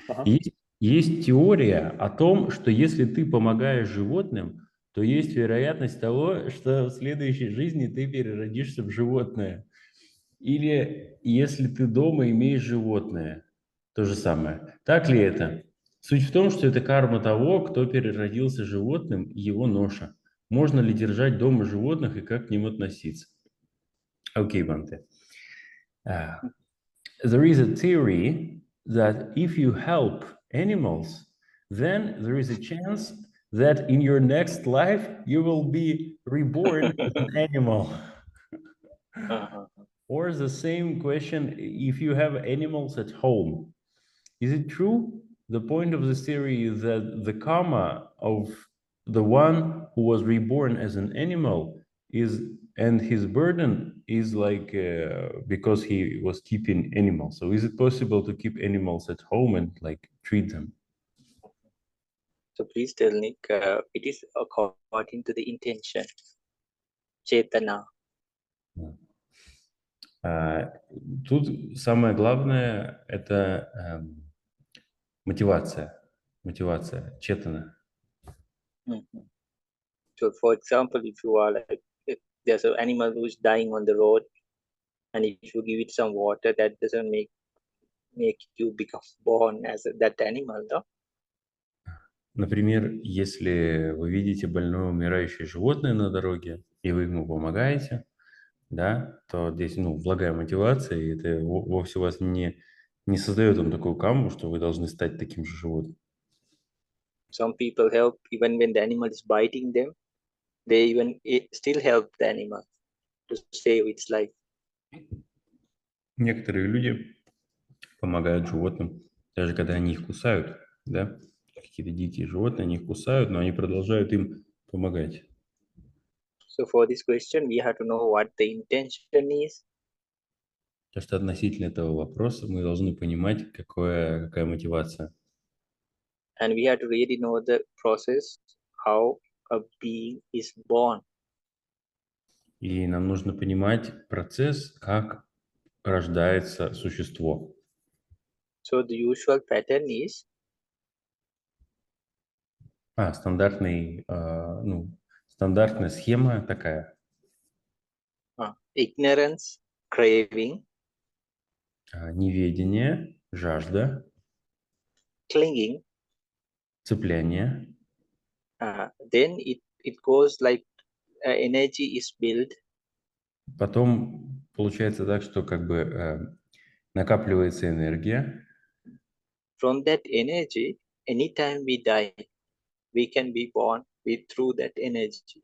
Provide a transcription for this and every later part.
Ага. Есть теория о том, что если ты помогаешь животным, то есть вероятность того, что в следующей жизни ты переродишься в животное. Или если ты дома имеешь животное, то же самое. Так ли это? Суть в том, что это карма того, кто переродился животным, и его ноша. Можно ли держать дома животных и как к ним относиться? Окей, Банте. There is a theory that if you help animals, then there is a chance that in your next life you will be reborn as an animal. Ага. Or the same question if you have animals at home. Is it true? The point of this theory is that the karma of the one who was reborn as an animal is, and his burden is like because he was keeping animals. So is it possible to keep animals at home and like treat them? So please tell Nick, it is according to the intention, chetana. Тут самое главное это мотивация, мотивация, четана. Mhm. So for example, if you are like, if there's an animal who's dying on the road, and if you give it some water, that doesn't make you become born as that animal, no? Например, если вы видите больное умирающее животное на дороге, и вы ему помогаете, да, то здесь, ну, благая мотивация, и это вовсе вас не создает вам такую камму, что вы должны стать таким же животным. Some people help even when the animal is biting them. They even still help the animal to save its life. Некоторые люди помогают животным, даже когда они их кусают, да, какие-то дикие животные, они их кусают, но они продолжают им помогать. So for this question, we have to know what the intention is. Так что относительно этого вопроса мы должны понимать, какая мотивация. And we have to really know the process, how a being is born. И нам нужно понимать процесс, как рождается существо. So the usual pattern is Стандартная схема такая. ignorance, craving, Неведение, жажда, clinging. цепляние. Then it goes like energy is built. Потом получается так, что как бы накапливается энергия. From that energy, anytime we die, we can be born through that energy.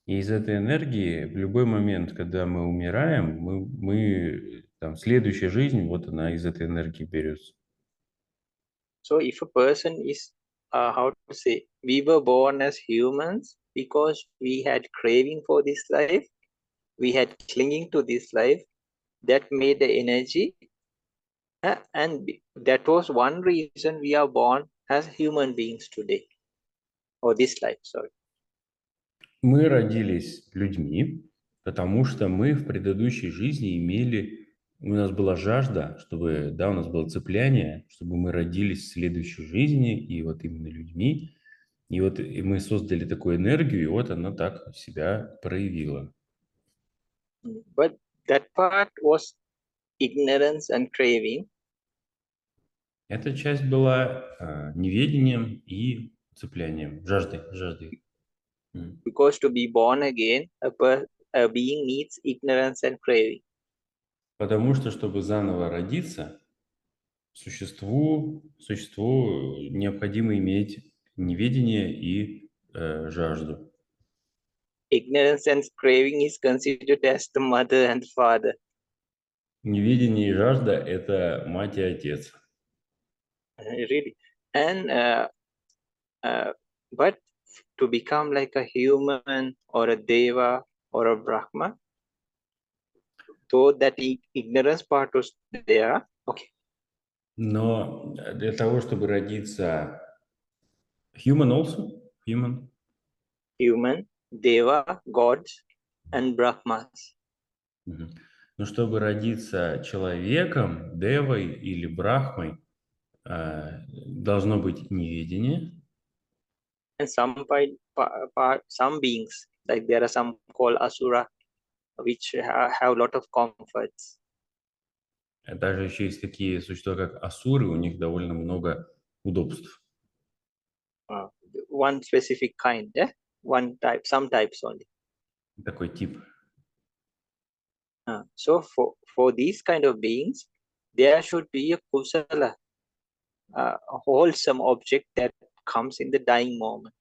И из этой энергии в любой момент, когда мы умираем, мы там, следующая жизнь, вот она из этой энергии берется. So if a person is, how to say, we were born as humans because we had craving for this life, we had clinging to this life, that made the energy, and that was one reason we are born as human beings today, or this life, sorry. Мы родились людьми, потому что мы в предыдущей жизни у нас была жажда, чтобы, да, у нас было цепляние, чтобы мы родились в следующей жизни, и вот именно людьми. И вот и мы создали такую энергию, и вот она так себя проявила. But that part was ignorance and craving. Эта часть была неведением и цеплянием, жаждой. Because to be born again, a being needs ignorance and craving. Потому что, чтобы заново родиться, существу необходимо иметь неведение и жажду. Ignorance and craving is considered as the mother and father. Неведение и жажда – это мать и отец. Really. And but to become like a human or a deva or a brahma, so that ignorance part was there. Okay. Но для того, чтобы родиться human also, Human, deva, gods, and brahmas. Но чтобы родиться человеком, девой или брахмой, должно быть неведение. And some beings, like there are some called asura, which have a lot of comforts. Даже еще есть такие существа, как асуры, у них довольно много удобств. One specific kind, one type, some types only. Такой тип. So for these kind of beings, there should be a kusala, a wholesome object that comes in the dying moment.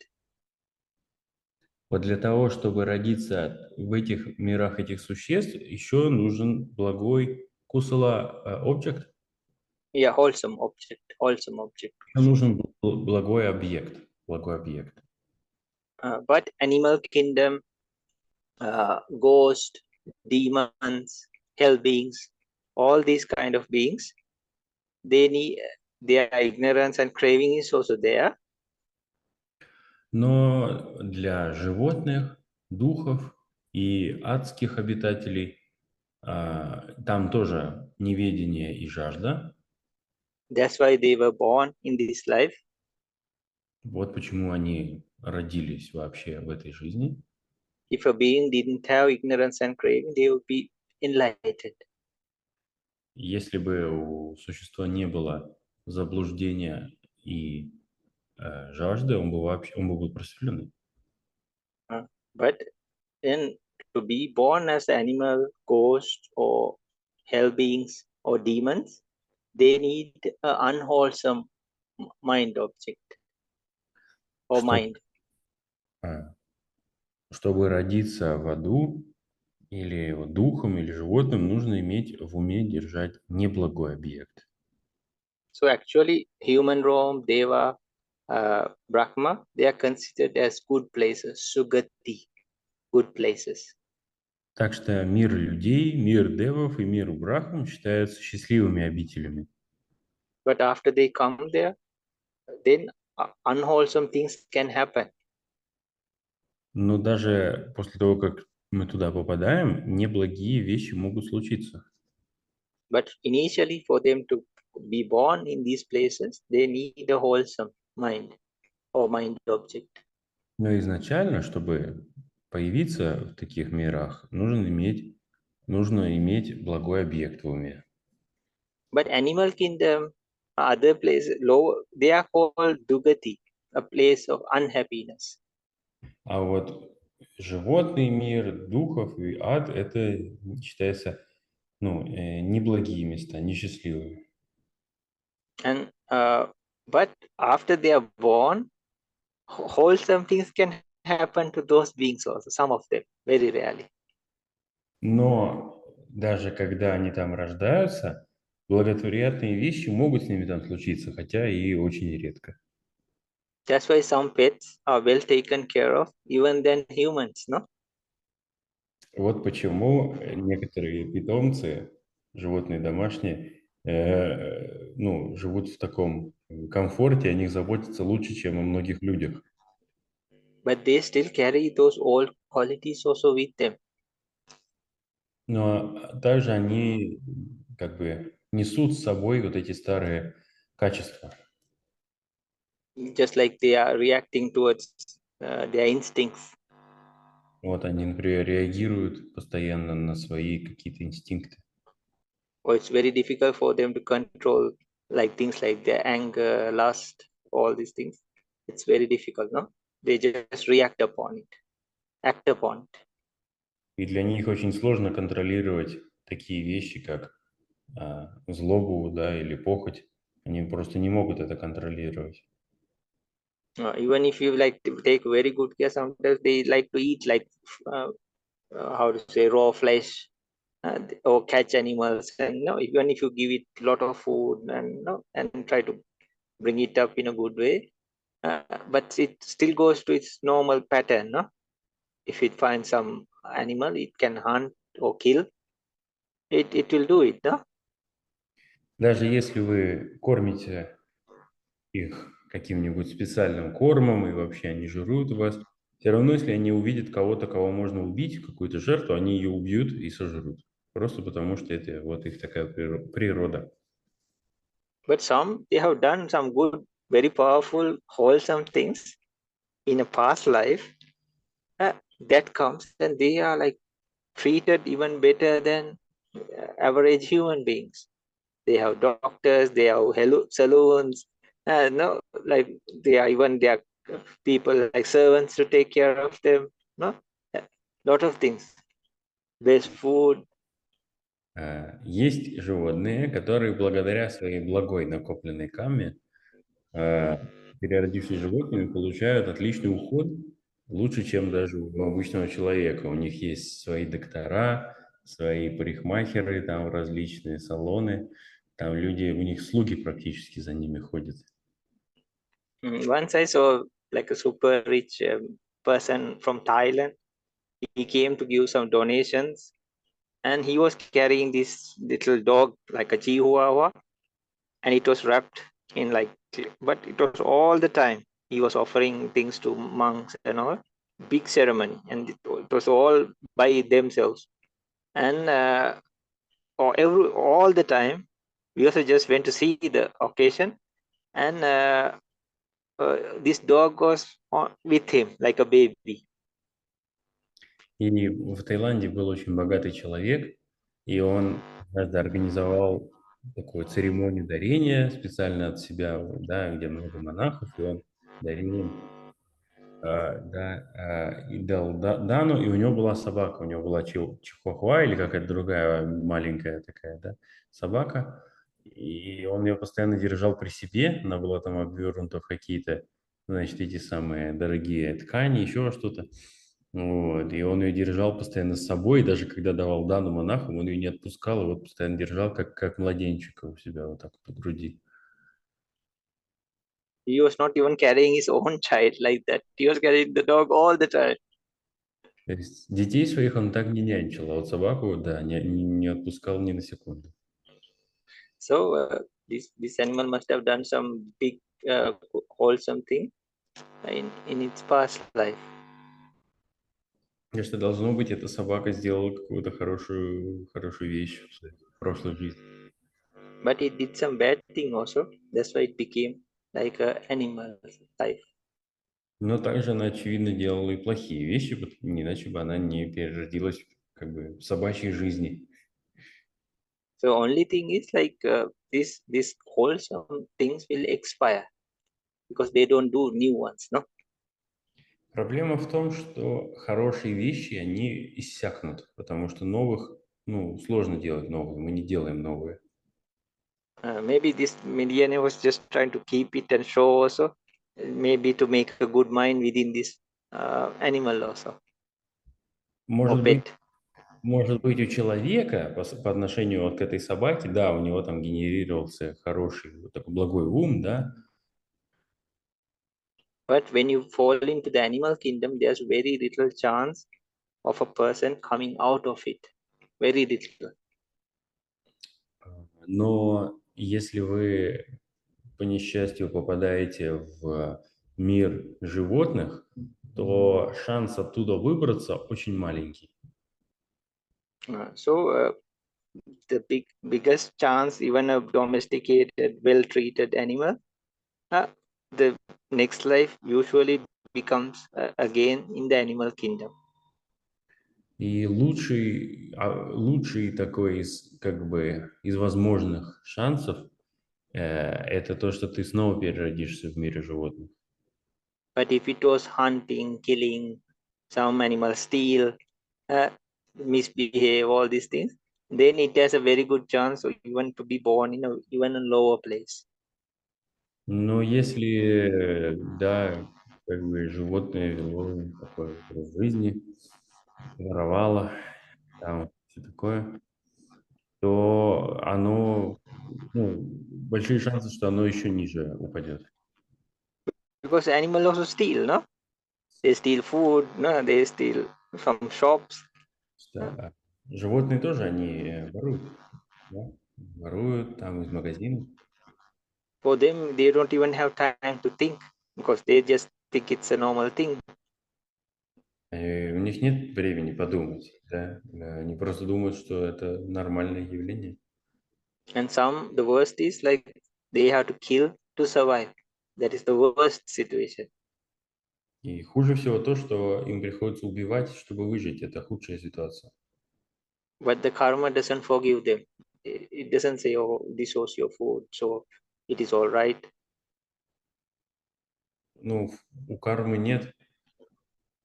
Вот для того, чтобы родиться в этих мирах этих существ, еще нужен благой кусала объект. Yeah, wholesome object, wholesome object. Еще нужен благой объект, благой объект. But animal kingdom, ghost, demons, hell beings, all these kind of beings, they need their ignorance and craving is also there. Но для животных, духов и адских обитателей там тоже неведение и жажда. That's why they were born in this life. Вот почему они родились вообще в этой жизни. If a being didn't have ignorance and craving, they would be enlightened. Если бы у существа не было заблуждения и жажды, он бы был просветленный. But then to be born as animal, ghost, or hell beings or demons, they need an unwholesome mind object or mind. Чтобы родиться в аду, или духом, или животным, нужно иметь в уме держать неблагой объект. So actually, human realm, Deva, Brahma, they are considered as good places, Sugati, good places. Так что мир людей, мир девов и мир брахман считаются счастливыми обителями. But after they come there, then unwholesome things can happen. Но даже после того, как мы туда попадаем, неблагие вещи могут случиться. But initially, for them to be born in these places, they need a wholesome mind or mind object. Но изначально, чтобы появиться в таких мирах, нужно иметь благой объект в уме. But animal kingdom, other places, low, they are called Dugati, a place of unhappiness. А вот животный мир, духов и ад – это считается неблагие места, несчастливые. And but after they are born, wholesome things can happen to those beings also. Some of them, very rarely. Но даже когда они там рождаются, благотворительные вещи могут с ними там случиться, хотя и очень редко. That's why some pets are well taken care of, even than humans, no? Вот почему некоторые питомцы, животные домашние, живут в таком комфорте, о них заботятся лучше, чем о многих людях. But they still carry those old qualities also with them. Но также они как бы несут с собой вот эти старые качества. Just like they are reacting towards their instincts. Вот они, например, реагируют постоянно на свои какие-то инстинкты. Or it's very difficult for them to control like things like their anger, lust, all these things. It's very difficult, no? They just react upon it, act upon it. И для них очень сложно контролировать такие вещи, как злобу, да, или похоть. Они просто не могут это контролировать. Even if you like to take very good care, sometimes they like to eat like how to say raw flesh or catch animals, and even if you give it a lot of food and try to bring it up in a good way, but it still goes to its normal pattern, no? If it finds some animal, it can hunt or kill. It will do it, no? Даже если вы кормите их каким-нибудь специальным кормом, и вообще они жируют у вас, все равно, если они увидят кого-то, кого можно убить, какую-то жертву, они ее убьют и сожрут. Просто потому, что это вот их такая природа. But some, they have done some good, very powerful, wholesome things in a past life. That comes and they are like treated even better than average human beings. They have doctors, they have saloons, no, like they are even there are people like servants to take care of them, no, lot of things, best food. Есть животные, которые благодаря своей благой накопленной карме, переродившись животными, получают отличный уход, лучше, чем даже у обычного человека. У них есть свои доктора, свои парикмахеры, там различные салоны, там люди, у них слуги практически за ними ходят. Once I saw like a super rich person from Thailand. He came to give some donations, and he was carrying this little dog like a chihuahua, and it was wrapped in like, but it was all the time he was offering things to monks and all, big ceremony, and it was all by themselves. And all the time we also just went to see the occasion, and this dog was with him like a baby. И в Таиланде был очень богатый человек, и он однажды организовал такую церемонию дарения специально от себя, да, где много монахов, и он дарил им, и дал Дану, и у него была собака, у него была чихуахуа или какая-то другая маленькая такая, да, собака, и он ее постоянно держал при себе, она была там обвернута в какие-то, значит, эти самые дорогие ткани, еще что-то. Вот, и он ее держал постоянно с собой, и даже когда давал Дану монахам, он ее не отпускал, и вот постоянно держал, как младенчика у себя вот так под груди. He was not even carrying his own child like that. He was carrying the dog all the time. То есть детей своих он так не нянчил, а вот собаку, да, не отпускал ни на секунду. So this animal must have done some big wholesome thing in its past life. Конечно, должно быть, эта собака сделала какую-то хорошую вещь в своей прошлой жизни. But it did some bad thing also. That's why it became like an animal life. Но также она, очевидно, делала и плохие вещи, иначе бы она не переродилась как бы в собачьей жизни. So only thing is like this wholesome things will expire because they don't do new ones, no? Проблема в том, что хорошие вещи, они иссякнут, потому что новых, сложно делать новые, мы не делаем новые. Maybe this millionaire was just trying to keep it and show also, maybe to make a good mind within this animal also. Or pet. Может быть, у человека по отношению вот к этой собаке, да, у него там генерировался хороший, вот такой благой ум, да. But when you fall into the animal kingdom, there's very little chance of a person coming out of it. Very little. Но если вы по несчастью попадаете в мир животных, то шанс оттуда выбраться очень маленький. So the biggest chance, even a domesticated, well-treated animal, the next life usually becomes again in the animal kingdom. И лучший такой из возможных шансов это то, что ты снова переродишься в мире животных. But if it was hunting, killing, some animals steal, misbehave, all these things, then it has a very good chance even to be born in even a lower place. Но если, да, как бы животное вело такой образ жизни, воровало, там все такое, то оно, большие шансы, что оно еще ниже упадет. Because animals also steal, no? They steal food, no? They steal from shops. Да. Животные тоже, они воруют, да? Воруют там из магазинов. For them, they don't even have time to think because they just think it's a normal thing. У них нет времени подумать, да? Они просто думают, что это нормальное явление. And some, the worst is like they have to kill to survive. That is the worst situation. И хуже всего то, что им приходится убивать, чтобы выжить. Это худшая ситуация. But the karma doesn't forgive them. It doesn't say, oh, this was your fault, so it is all right. Ну, у кармы нет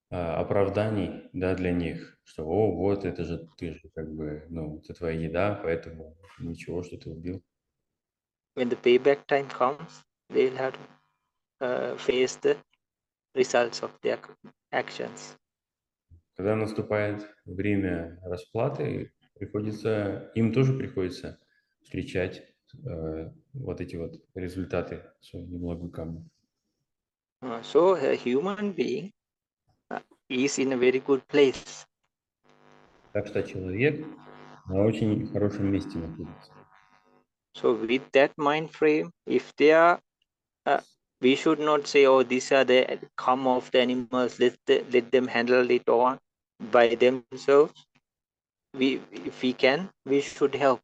оправданий, да, для них, что, о, вот, это же ты же как бы, ну, это твоя еда, поэтому ничего, что ты убил. When the payback time comes, they will have to face the results of their actions. Когда наступает время расплаты, им тоже приходится встречать вот эти вот результаты своей неблагой кармы. So a human being is in a very good place. Так что человек на очень хорошем месте находится. So with that mind frame, if they are, we should not say, oh, these are the karma of the animals, let them handle it on by themselves. If we can, we should help.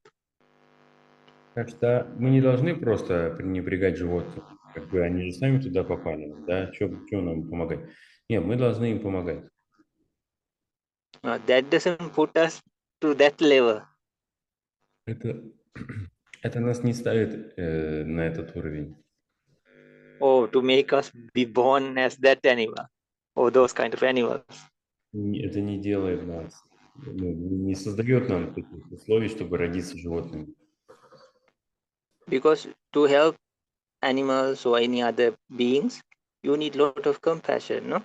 Так что мы не должны просто пренебрегать животных. Как бы они же сами туда попали, да? Чё нам помогать? Нет, мы должны им помогать. That doesn't put us to that level. Это нас не ставит на этот уровень. Oh, to make us be born as that animal or those kind of animals. Это не делает нас, не создает нам таких условий, чтобы родиться животными. Because to help animals or any other beings, you need a lot of compassion, no?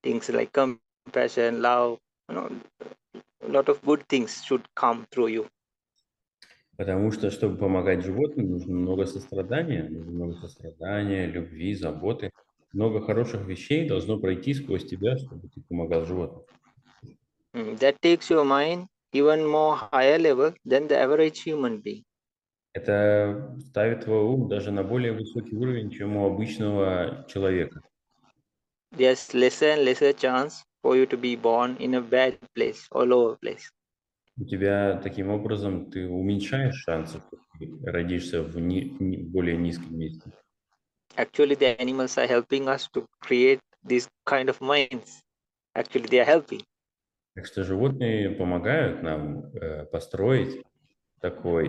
Things like compassion, love, a lot of good things should come through you. Потому что, чтобы помогать животным, нужно много сострадания, любви, заботы. Много хороших вещей должно пройти сквозь тебя, чтобы ты помогал животным. That takes your mind even more higher level than the average human being. Это ставит твой ум даже на более высокий уровень, чем у обычного человека. There's lesser and lesser chance for you to be born in a bad place or lower place. У тебя таким образом ты уменьшаешь шансы, что ты родишься в более низком месте. Actually, the animals are helping us to create this kind of minds. Actually, they are helping. Так что животные помогают нам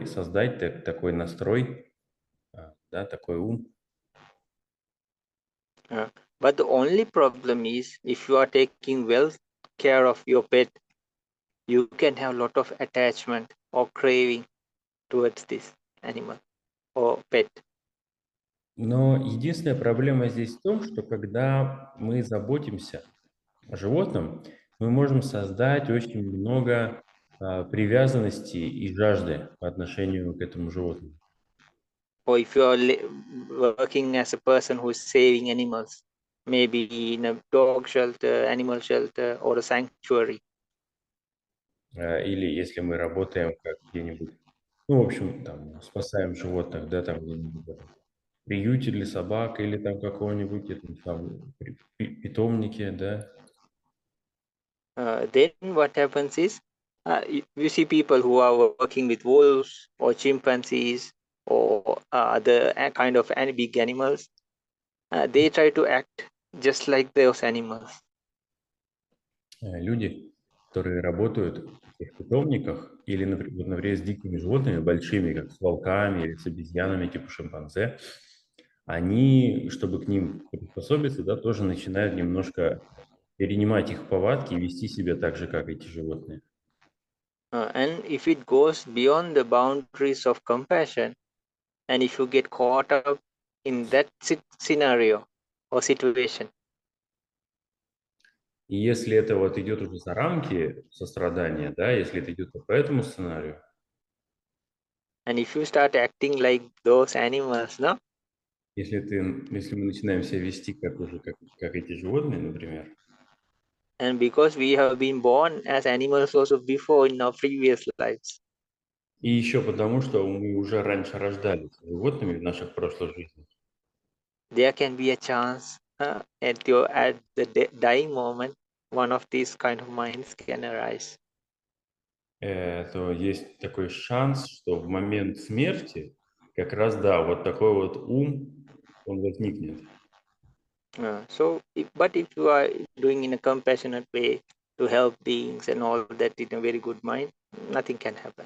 создать такой настрой, да, такой ум. But the only problem is if you are taking well care of your pet, you can have a lot of attachment or craving towards this animal or pet. Но единственная проблема здесь в том, что когда мы заботимся о животном, мы можем создать очень много привязанности и жажды по отношению к этому животному. Or if you are working as a person who is saving animals, maybe in a dog shelter, animal shelter, or a sanctuary. Или если мы работаем как где-нибудь, ну, в общем, там, спасаем животных, да, там где-нибудь в приюте для собак или там какого-нибудь там, питомнике, да. Then what happens is, you see people who are working with wolves or chimpanzees or other kind of big animals. They try to act just like those animals. Люди, которые работают в таких питомниках или, например, с дикими животными, большими, как с волками или с обезьянами, типа шимпанзе, они, чтобы к ним приспособиться, да, тоже начинают немножко перенимать их повадки и вести себя так же, как эти животные. And if it goes beyond the boundaries of compassion, and if you get caught up in that scenario or situation, И если это вот идет уже за рамки сострадания, да, если это идет по этому сценарию, and if you start acting like those animals, no? если мы начинаем себя вести как эти животные, например, And because we have been born as animals also before in our previous lives. и еще потому, что мы уже раньше рождались животными в наших прошлых жизнях, There can be a chance at the dying moment, one of these kind of minds can arise. то есть такой шанс, что в момент смерти как раз, да, вот такой вот ум, он возникнет. But if you are doing in a compassionate way to help beings and all that in a very good mind, nothing can happen.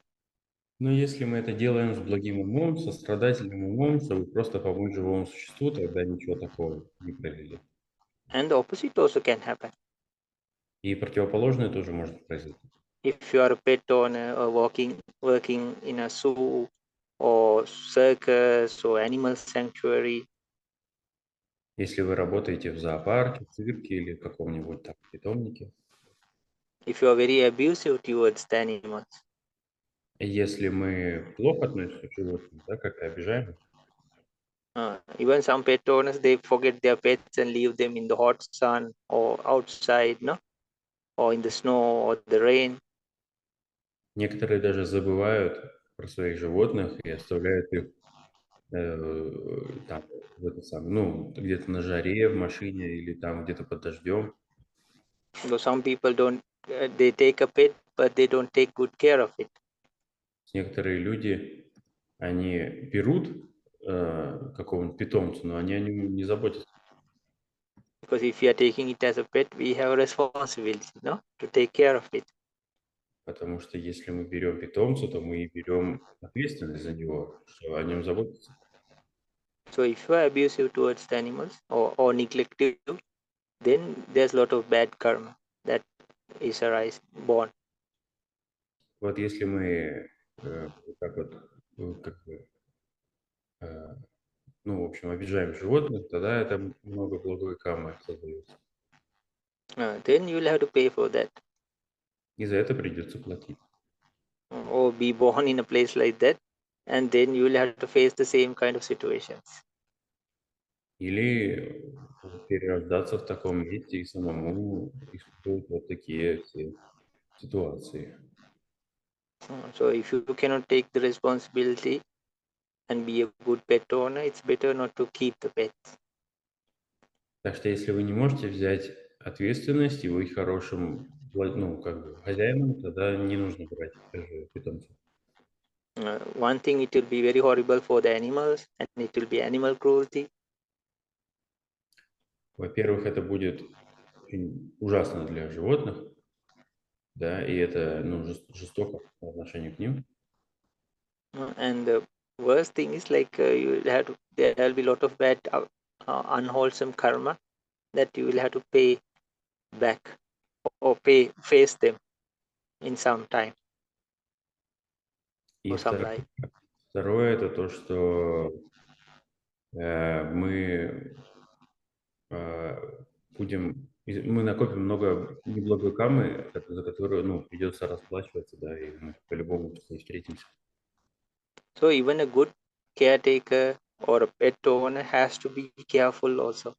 Но если мы это делаем с благим умом, со страдательным умом, чтобы просто помочь живому существу, тогда ничего такого не произойдет. And the opposite also can happen. И противоположное тоже может произойти. If you are a pet owner or working in a zoo or circus or animal sanctuary, Если вы работаете в зоопарке, цирке или каком-нибудь там питомнике, if you are very abusive towards the animals, если мы плохо относимся к животным, да, как-то обижаем их, even some pet owners, they forget their pets and leave them in the hot sun or outside, no, or in the snow or the rain. некоторые даже забывают про своих животных и оставляют их там, в это самое, ну, где-то на жаре в машине или там где-то под дождем. So some people don't, they take a pet, but they don't take good care of it. Некоторые люди, они берут какого-нибудь питомца, но они о нем не заботятся. Because if you are taking it as a pet, we have a responsibility, no, to take care of it. Потому что если мы берем питомца, то мы и берем ответственность за него, что о нем заботиться. So if you are abusive towards the animals or neglective, then there's a lot of bad karma that is born. Вот если мы так вот, как бы, ну, в общем, обижаем животных, тогда это много благой кармы создается. Then you will have to pay for that. И за это придется платить. Or be born in a place like that, and then you will have to face the same kind of situations. Или перерождаться в таком месте и самому испытывать вот такие все ситуации. So if you cannot take the responsibility and be a good pet owner, it's better not to keep the pets. Так что если вы не можете взять ответственность и быть хорошим, ну, как бы, хозяином, тогда не нужно брать даже питомцев. One thing, it will be very horrible for the animals, and it will be animal cruelty. Во-первых, это будет очень ужасно для животных, да, и это, ну, жестоко по отношению к ним. And the worst thing is like there will be a lot of bad, unwholesome karma that you will have to pay back or face them in some time И or some life. второе, это то, что мы мы накопим много неблагой кармы, за которую, ну, придется расплачиваться, да, и мы по-любому с ней встретимся. So even a good caretaker or a pet owner has to be careful also.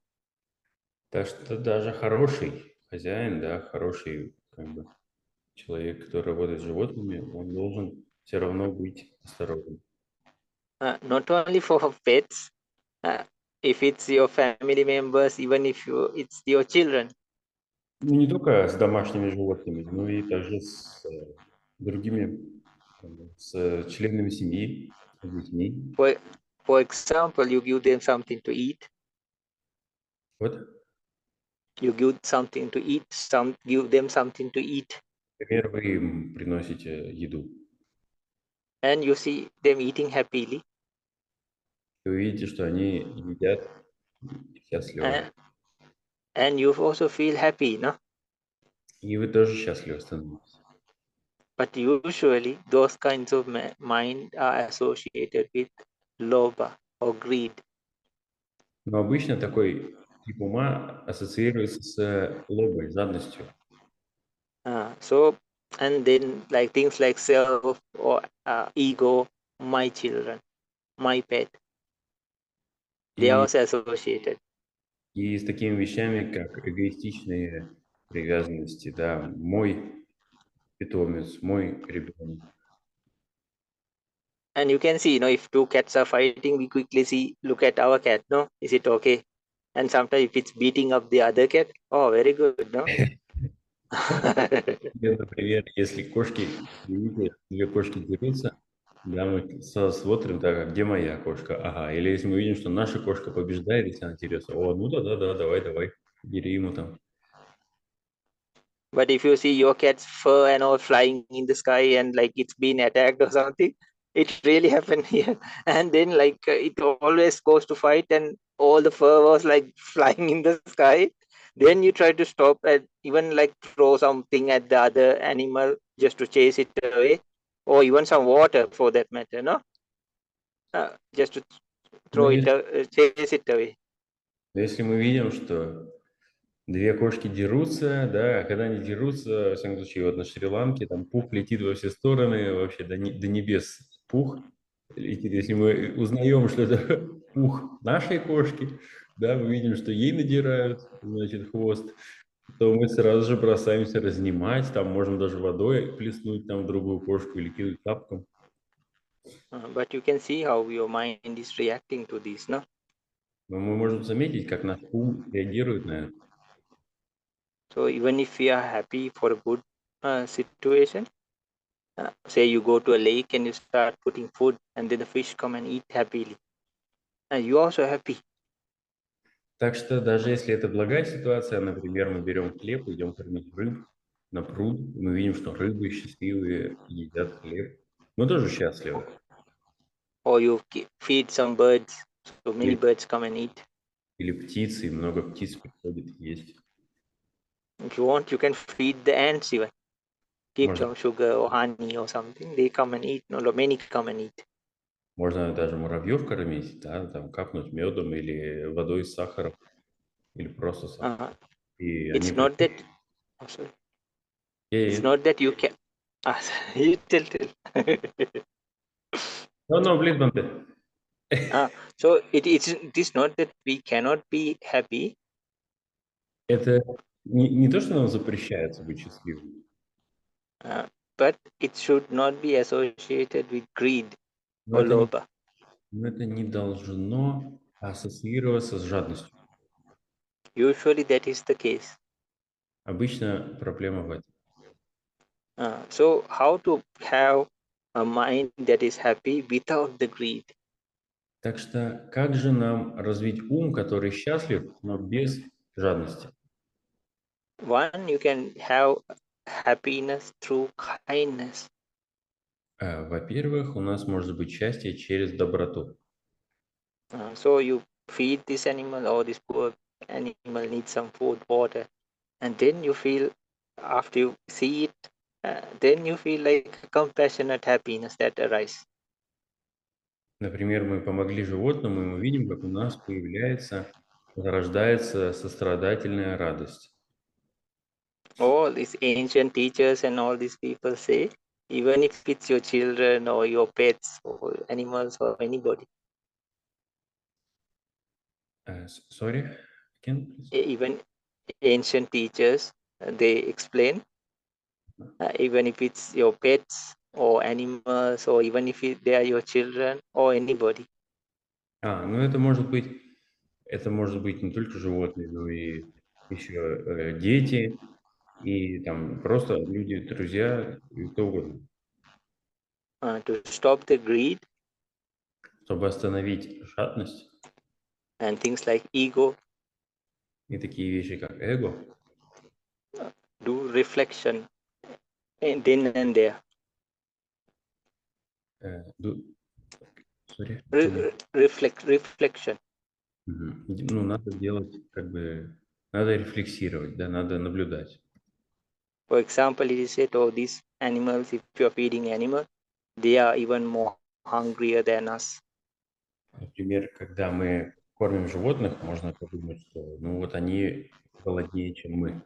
Так что даже хороший хозяин, да, хороший, как бы, человек, который работает с животными, он должен все равно быть осторожным. Not only for pets, if it's your family members, even if it's your children. Ну, не только с домашними животными, но и также с другими, с членами семьи, с детьми. For example, you give them something to eat. Вот, You give something to eat. Give them something to eat. например, вы им приносите еду. And you see them eating happily. И вы видите, что они едят счастливо. And you also feel happy, no? И вы тоже счастливы становитесь. But usually those kinds of mind are associated with lobha or greed. Но обычно такой тип ума ассоциируется с лобой, жадностью. And then like things like self or ego, my children, my pet, they are also associated. И с такими вещами, как эгоистичные привязанности, да, мой питомец, мой ребенок. And you can see, if two cats are fighting, we quickly look at our cat, no? Is it okay? And sometimes if it's beating up the other cat, oh, very good, no? Например, если кошки, видите, две кошки дерутся, Да, мы смотрим, так, а где моя кошка? Ага. Или если мы видим, что наша кошка побеждает, если она теряется, о, ну да, давай, бери ему там. But if you see your cat's fur and all flying in the sky and like it's been attacked or something, it really happened here. And then like it always goes to fight and all the fur was like flying in the sky. Then you try to stop and even like throw something at the other animal just to chase it away, or even some water for that matter, no? Just to Но throw it, если, chase it away. если мы видим, что две кошки дерутся, да, а когда они дерутся, во всяком случае, вот на Шри-Ланке, там пух летит во все стороны, вообще до небес пух летит. Если мы узнаем, что это пух нашей кошки, да, мы видим, что ей надирают, значит, хвост, то мы сразу же бросаемся разнимать, там можем даже водой плеснуть там в другую кошку или кинуть тапком. But you can see how your mind is reacting to this, no? Но мы можем заметить, как наш ум реагирует на это. So even if we are happy for a good situation, say you go to a lake and you start putting food and then the fish come and eat happily, and you also happy. Так что даже если это благая ситуация, например, мы берем хлеб, идем кормить рыб на пруд, и мы видим, что рыбы счастливые едят хлеб, мы тоже счастливы. Or you feed some birds, so many Или, birds come and eat. или птицы, и много птиц приходит есть. If you want, you can feed the ants even. Give Можно, some sugar or honey or something. They come and eat. No, many come and eat. можно даже муравьев кормить, да, там капнуть медом или водой с сахаром, или просто сахаром. Uh, И они it's not that. приходят. Oh, sorry. It's Е-е. not that you can. You tell. No, please don't. So it is not that we cannot be happy. Это не то, что нам запрещается быть счастливым, But it should not be associated with greed но or это не, loba. но это не должно ассоциироваться с жадностью. Usually that is the case. Обычно проблема в этом. So how to have a mind that is happy without the greed? Так что как же нам развить ум, который счастлив, но без жадности? One, you can have happiness through kindness. Во-первых, у нас может быть счастье через доброту. So you feed this animal or this poor animal needs some food, water, and then you feel after you see it, then you feel like compassionate happiness that arises. Например, мы помогли животному, и мы видим, как у нас зарождается сострадательная радость. All these ancient teachers and all these people say, even if it's your children or your pets or animals or anybody, Sorry, again, please. even ancient teachers, they explain, even if it's your pets or animals or even if they are your children or anybody. Ну это может быть не только животные, но и еще дети, и там просто люди, друзья, и кто угодно. To stop the greed Чтобы остановить жадность and things like ego, и такие вещи, как эго, do reflection then and there. sorry, Reflection. ну, надо делать, надо рефлексировать, да, надо наблюдать. For example, it is said, oh, these animals, if you're feeding animal, they are even more hungrier than us. Например, когда мы кормим животных, можно подумать, что, ну, вот они голоднее, чем мы.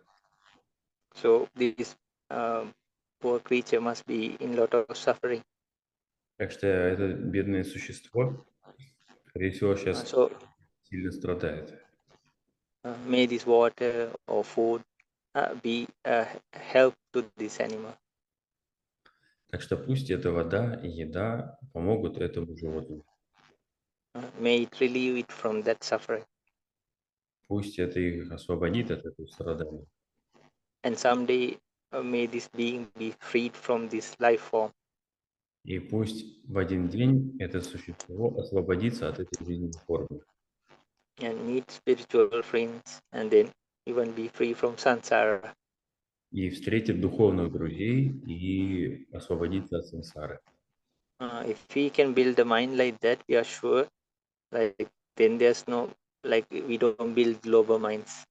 So this poor creature must be in lot of suffering. Так что это бедное существо, скорее всего, сейчас So сильно страдает. may this water or food be help to this animal. Так что пусть эта вода и еда помогут этому животному. May it relieve it from that suffering. Пусть это их освободит от этого страдания. And someday may this being be freed from this life form. И пусть в один день это существо освободится от этой жизненной формы and meet spiritual friends and then even be free from samsara. и встретит духовных друзей и освободится от сансары. If we can build the mind like that, we are sure, like then there's no, like we don't build global minds.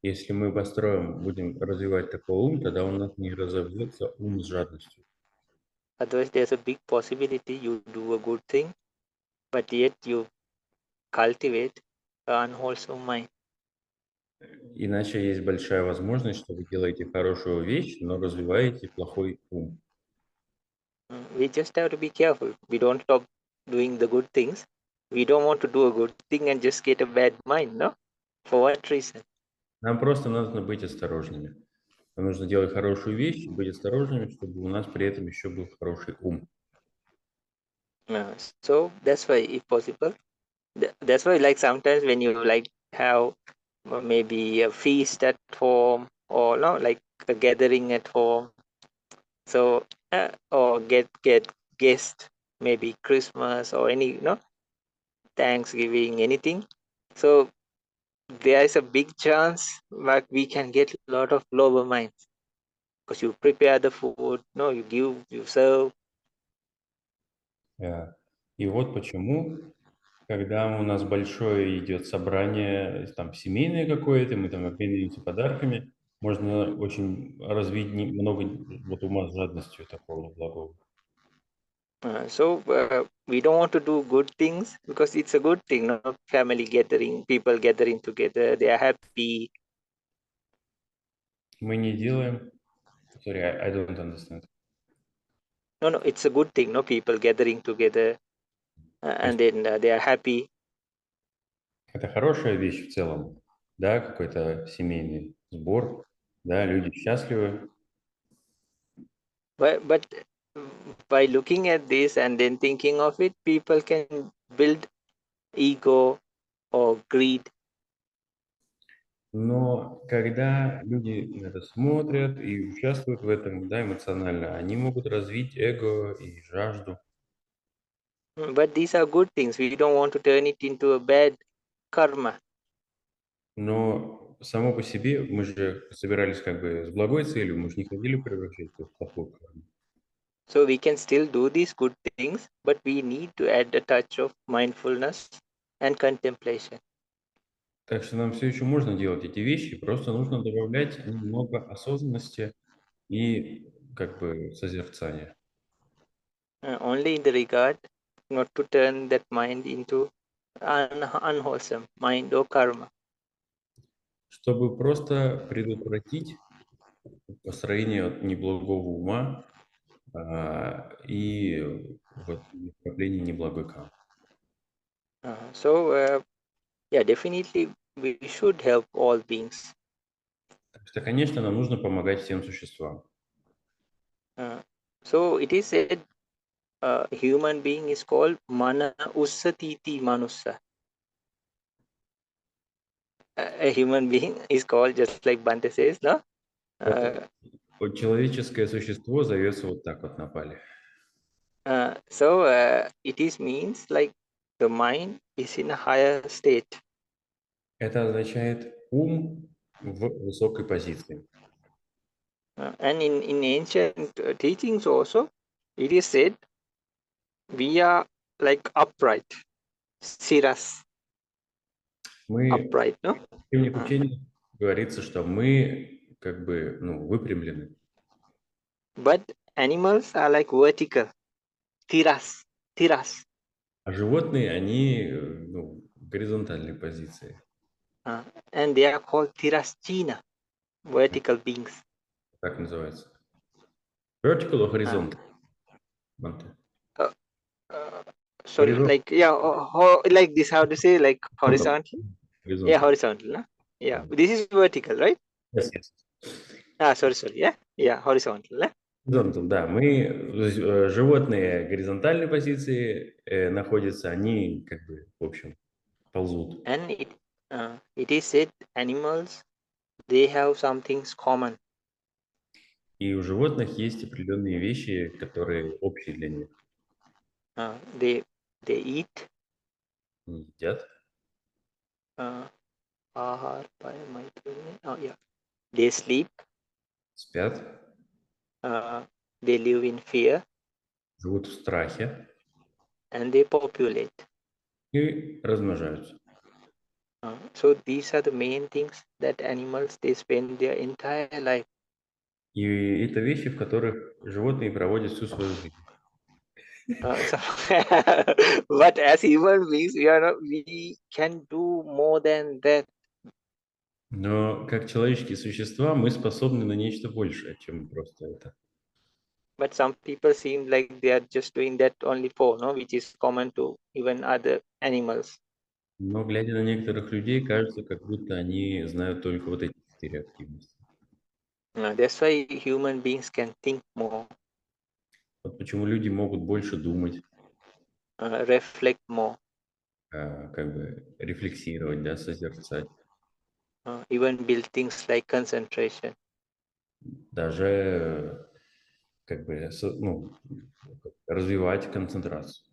Если мы построим, будем развивать такой ум, тогда у нас не разовьется ум с жадностью. Otherwise, there's a big possibility you do a good thing, but yet you cultivate an unwholesome mind. Иначе есть большая возможность, что вы делаете хорошую вещь, но развиваете плохой ум. We just have to be careful. We don't stop doing the good things. We don't want to do a good thing and just get a bad mind, no? For what reason? Нам просто нужно быть осторожными. Нам нужно делать хорошую вещь, быть осторожными, чтобы у нас при этом еще был хороший ум. So that's why, if possible, that's why, like sometimes when you like have maybe a feast at home or no, like a gathering at home, so or get guest, maybe Christmas or any Thanksgiving, anything. So there is a big chance that we can get a lot of lower minds because you prepare the food, no, you give, you serve. И вот почему, когда у нас большое идет собрание, там семейное какое-то, мы там обмениваемся подарками, можно очень развить много вот ума с жадностью такого благого. So we don't want to do good things because it's a good thing, no? Family gathering, people gathering together, they are happy. Мы не делаем... Sorry, I don't understand. No, it's a good thing, no? People gathering together and then they are happy. Это хорошая вещь в целом, да, какой-то семейный сбор, да, люди счастливы. But by looking at this and then thinking of it, people can build ego or greed. Но когда люди на это смотрят и участвуют в этом, да, эмоционально, они могут развить эго и жажду. But these are good things. We don't want to turn it into a bad karma. Но само по себе мы же собирались как бы с благой целью, мы же не хотели превращать это в плохую карму. So we can still do these good things, but we need to add a touch of mindfulness and contemplation. Так что нам все еще можно делать эти вещи, просто нужно добавлять немного осознанности и как бы созерцания. Only in the regard not to turn that mind into unwholesome mind or karma. Чтобы просто предотвратить построение неблагого ума и вот направление неблагой кармы. So yeah, definitely we should help all beings. Так что, конечно, нам нужно помогать всем существам. So it is said human being is called mana ussatiti manussa. A human being is called just like Bante says, no? Вот человеческое существо зовется вот так вот на пале. So it is means like the mind is in a higher state. Это означает ум в высокой позиции. And in ancient teachings also, it is said we are like upright, siras, Мы upright, no? в древних учениях говорится, что мы как бы выпрямлены. But animals are like vertical, tiras. А животные, они в горизонтальной позиции. And they are called tiraschina, vertical beings. Как называется? Vertical or horizontal? Sorry, Horizontal. like like this, how to say, like horizontal? Yeah, horizontal, no? Yeah, this is vertical, right? Yes. Sorry, yeah, horizontal, no? Horizontal, да. Животные в горизонтальной позиции находятся, они как бы, в общем, ползут. And it is said animals, they have some things common. И у животных есть определенные вещи, которые общие для них. They eat. Они едят, Ahar, Payamaitrine. Oh yeah. They sleep. спят, They live in fear, живут в страхе and they populate. и размножаются. So these are the main things that animals they spend their entire life. И это вещи, в которых животные проводят всю свою жизнь. So but as human beings, we can do more than that. Но как человеческие существа мы способны на нечто большее, чем просто это. But some people seem like they are just doing that only for, which is common to even other animals. Но глядя на некоторых людей, кажется, как будто они знают только вот эти 4 активности. That's why human beings can think more, Вот почему люди могут больше думать, reflect more, как бы рефлексировать, да, созерцать. even build things like concentration. Даже как бы развивать концентрацию,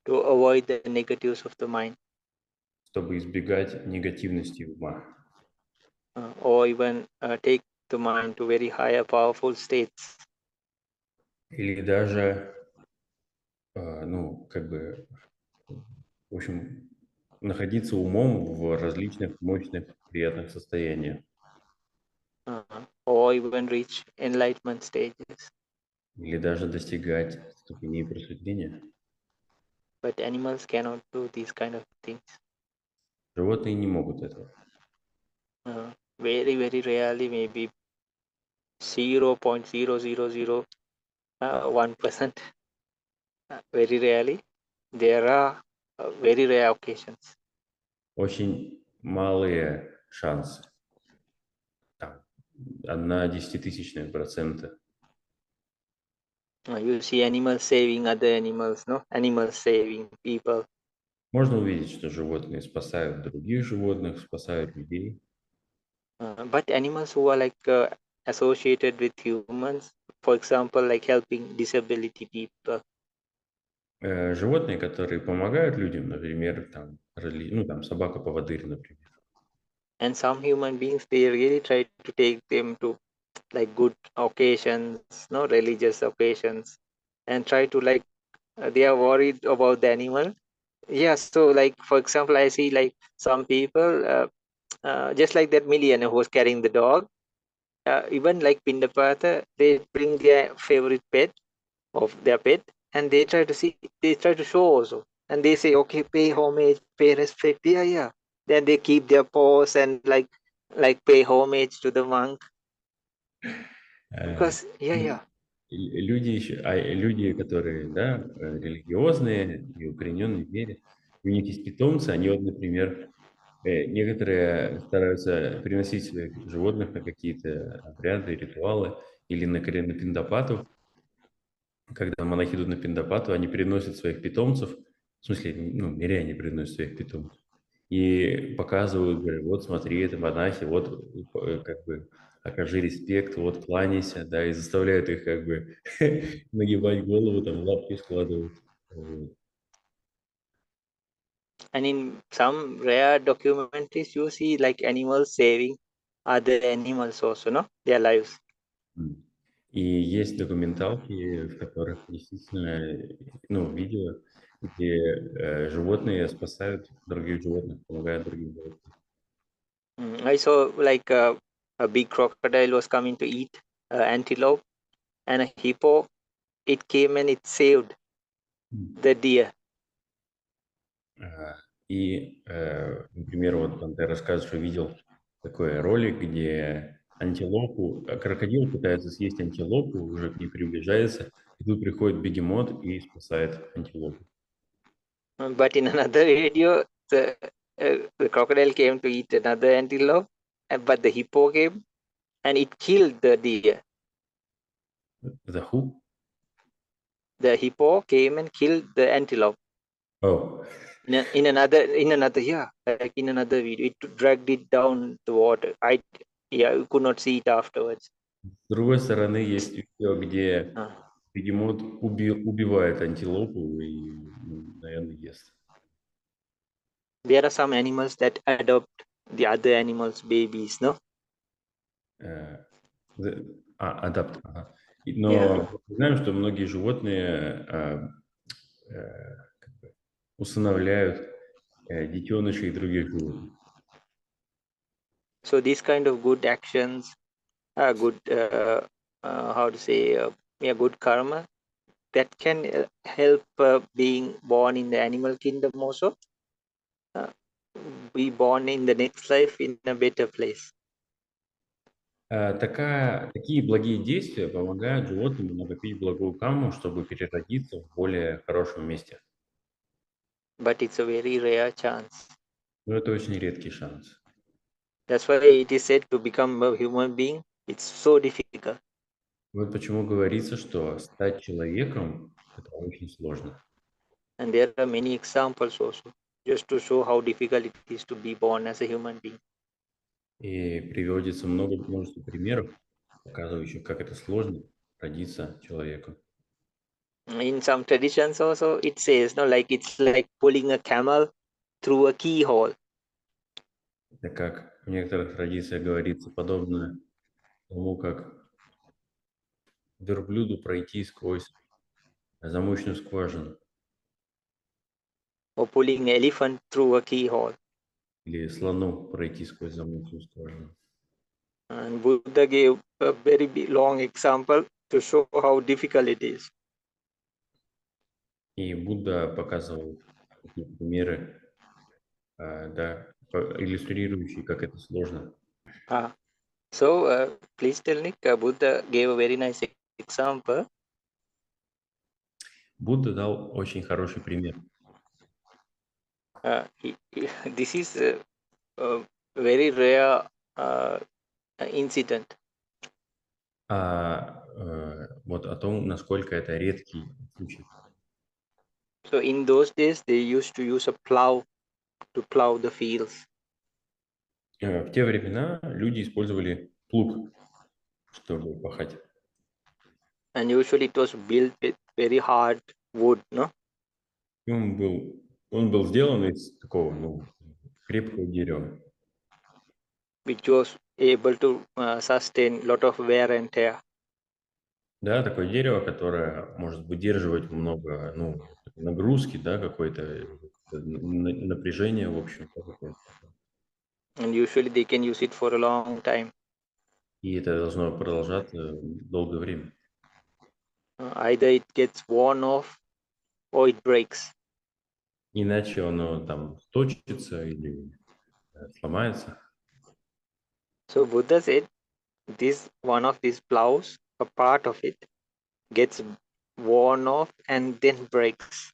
To avoid the negatives of the mind, чтобы избегать негативности ума. or even take the mind to very higher powerful states. Или даже, как бы, в общем, находиться умом в различных мощных, приятных состояниях. Or even reach enlightenment stages. Или даже достигать ступеней просветления. But animals cannot do these kind of things. Животные не могут этого. Very, very rarely, maybe 0.0001%. Very rarely. There are very rare occasions. Очень малые шансы. Там, 0,1%. You see animals saving other animals, animals saving people. Можно увидеть, что животные спасают других животных, спасают людей. But animals who are like associated with humans, for example, like helping disability people. Животные, которые помогают людям, например, там собака-поводырь, например. And some human beings, they really try to take them to like good occasions, religious occasions, and try to like they are worried about the animal. Yeah, so like for example, I see like some people, just like that millionaire who was carrying the dog. Even like Pindapata, they bring their favorite pet of their pet, and they try to show also, and they say, okay, pay homage, pay respect. Yeah. Then they keep their pose and like pay homage to the monk. Because yeah. Люди, которые, да, религиозные и укорененные в вере, у них есть питомцы, они вот, например, некоторые стараются приносить своих животных на какие-то обряды, ритуалы или на пиндапату. Когда монахи идут на пиндапату, они приносят своих питомцев, в смысле, миряне приносят своих питомцев, и показывают, говорят, вот смотри, это монахи, вот как бы окажи респект, вот кланяйся, да, и заставляют их как бы нагибать голову, там лапки складывать. And in some rare documentaries, you see like animals saving other animals also, their lives. И есть документалки, в которых действительно, видео, где животные спасают других животных, помогают другим животным. I saw like a big crocodile was coming to eat antelope, and a hippo, it came and it saved the deer. И, например, вот там ты рассказываешь, что видел такой ролик, где крокодил пытается съесть антилопу, уже к ней приближается, и тут приходит бегемот и спасает антилопу. But in another video, the crocodile came to eat another antelope, but the hippo came and it killed the deer. The who? The hippo came and killed the antelope. Oh. In another yeah, like in another video, it dragged it down the water. You could not see it afterwards. С другой стороны, есть видео, где Uh, бегемот убивает антилопу и, наверное, ест. there are some animals that adopt the other animals' babies, no? Э, адапт. Ага. Yeah. Но мы знаем, что многие животные как бы усыновляют детенышей других животных. So these kind of good actions are good, how to say, yeah, good karma that can help being born in the animal kingdom also, uh, be born in the next life in a better place. Такие благие действия помогают животным накопить благую карму, чтобы переродиться в более хорошем месте. But it's a very rare chance. Но это очень редкий шанс. That's why it is said to become a human being, it's so difficult. Вот почему говорится, что стать человеком – это очень сложно. And there are many examples also, just to show how difficult it is to be born as a human being. И приводится множество примеров, показывающих, как это сложно родиться человеку. In some traditions also, it says, no, like it's like pulling a camel through a keyhole. Это как в некоторых традициях говорится, подобно тому, как верблюду пройти сквозь замочную скважину Or pulling an elephant through a keyhole. или слону пройти сквозь замочную скважину. And Buddha gave a very long example to show how difficult it is. И Будда показывал такие примеры, да, иллюстрирующие, как это сложно. So please tell Nick, Buddha gave a very nice example. Будда дал очень хороший пример. This is a very rare incident. Вот о том, насколько это редкий случай. So in those days, they used to use a plow to plow the fields. В те времена люди использовали плуг, чтобы пахать. And usually it was built with very hard wood, no? И он был сделан из такого, крепкого дерева. Which was able to sustain lot of wear and tear. Да, такое дерево, которое может выдерживать много, нагрузки, да, какое-то напряжение, в общем. And usually they can use it for a long time. И это должно продолжаться долгое время. Either it gets worn off or it breaks. Иначе оно там точится или сломается. So Buddha said, this one of these plows, a part of it, gets worn off and then breaks.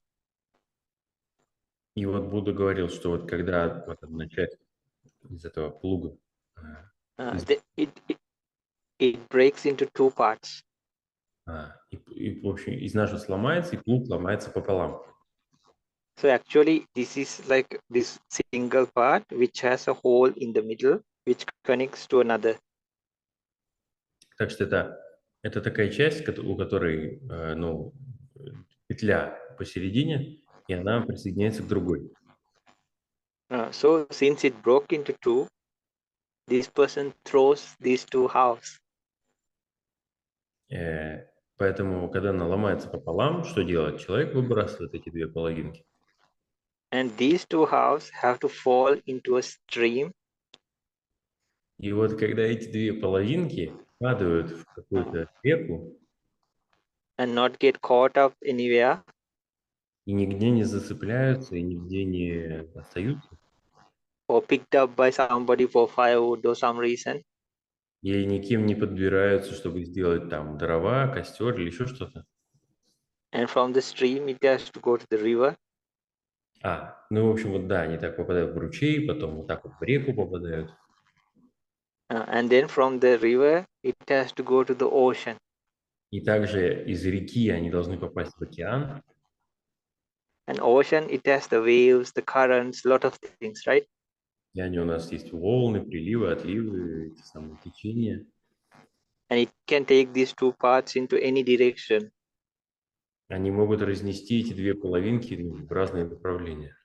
И вот Будда говорил, что вот когда вот одна часть из этого плуга It breaks into two parts. в общем, изнашивается, сломается, и плуг ломается пополам. So actually, this is like this single part which has a hole in the middle which connects to another. Так что это такая часть, у которой петля посередине, и она присоединяется к другой. So since it broke into two, this person throws these two halves. Поэтому, когда она ломается пополам, что делать? Человек выбрасывает эти две половинки. And these two halves have to fall into a stream. И вот когда эти две половинки падают в какую-то реку And not get caught up anywhere, и нигде не зацепляются, и нигде не остаются, or picked up by somebody for firewood or some reason, и никем не подбираются, чтобы сделать там дрова, костер или еще что-то. and from the stream it has to go to the river. В общем, вот да, они так попадают в ручей, потом вот так вот в реку попадают. And then from the river it has to go to the ocean. И также из реки они должны попасть в океан. And ocean, it has the waves, the currents, lot of things, right? В океане у нас есть волны, приливы, отливы, эти самые течения. and it can take these two parts into any direction. Они могут разнести эти две половинки в разные направления.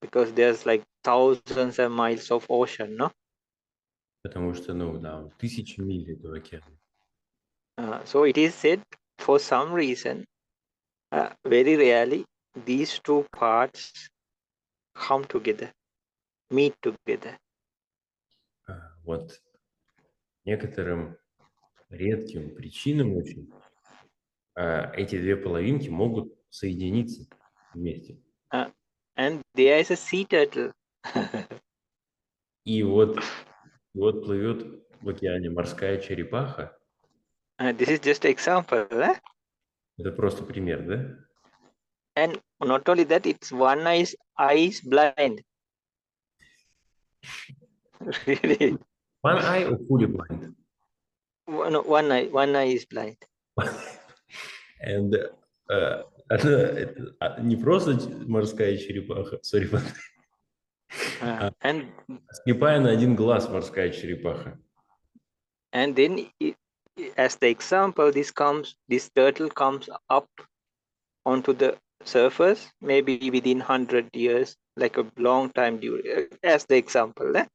Because there's like thousands of miles of ocean, no? Потому что, ну, да, тысячи миль этого океана. So it is said, for some reason, very rarely, these two parts come together, meet together. Вот некоторым редким причинам очень эти две половинки могут соединиться вместе. And there is a sea turtle. И вот плывет в океане морская черепаха. This is just an example. Это просто пример, да? And not only that, it's one eye is blind. Really? One eye or fully blind? One eye is blind. And это не просто морская черепаха, sorry, And слепая на один глаз морская черепаха. and then, as the example, this turtle comes up onto the surface, maybe within 100 years, like a long time during, as the example.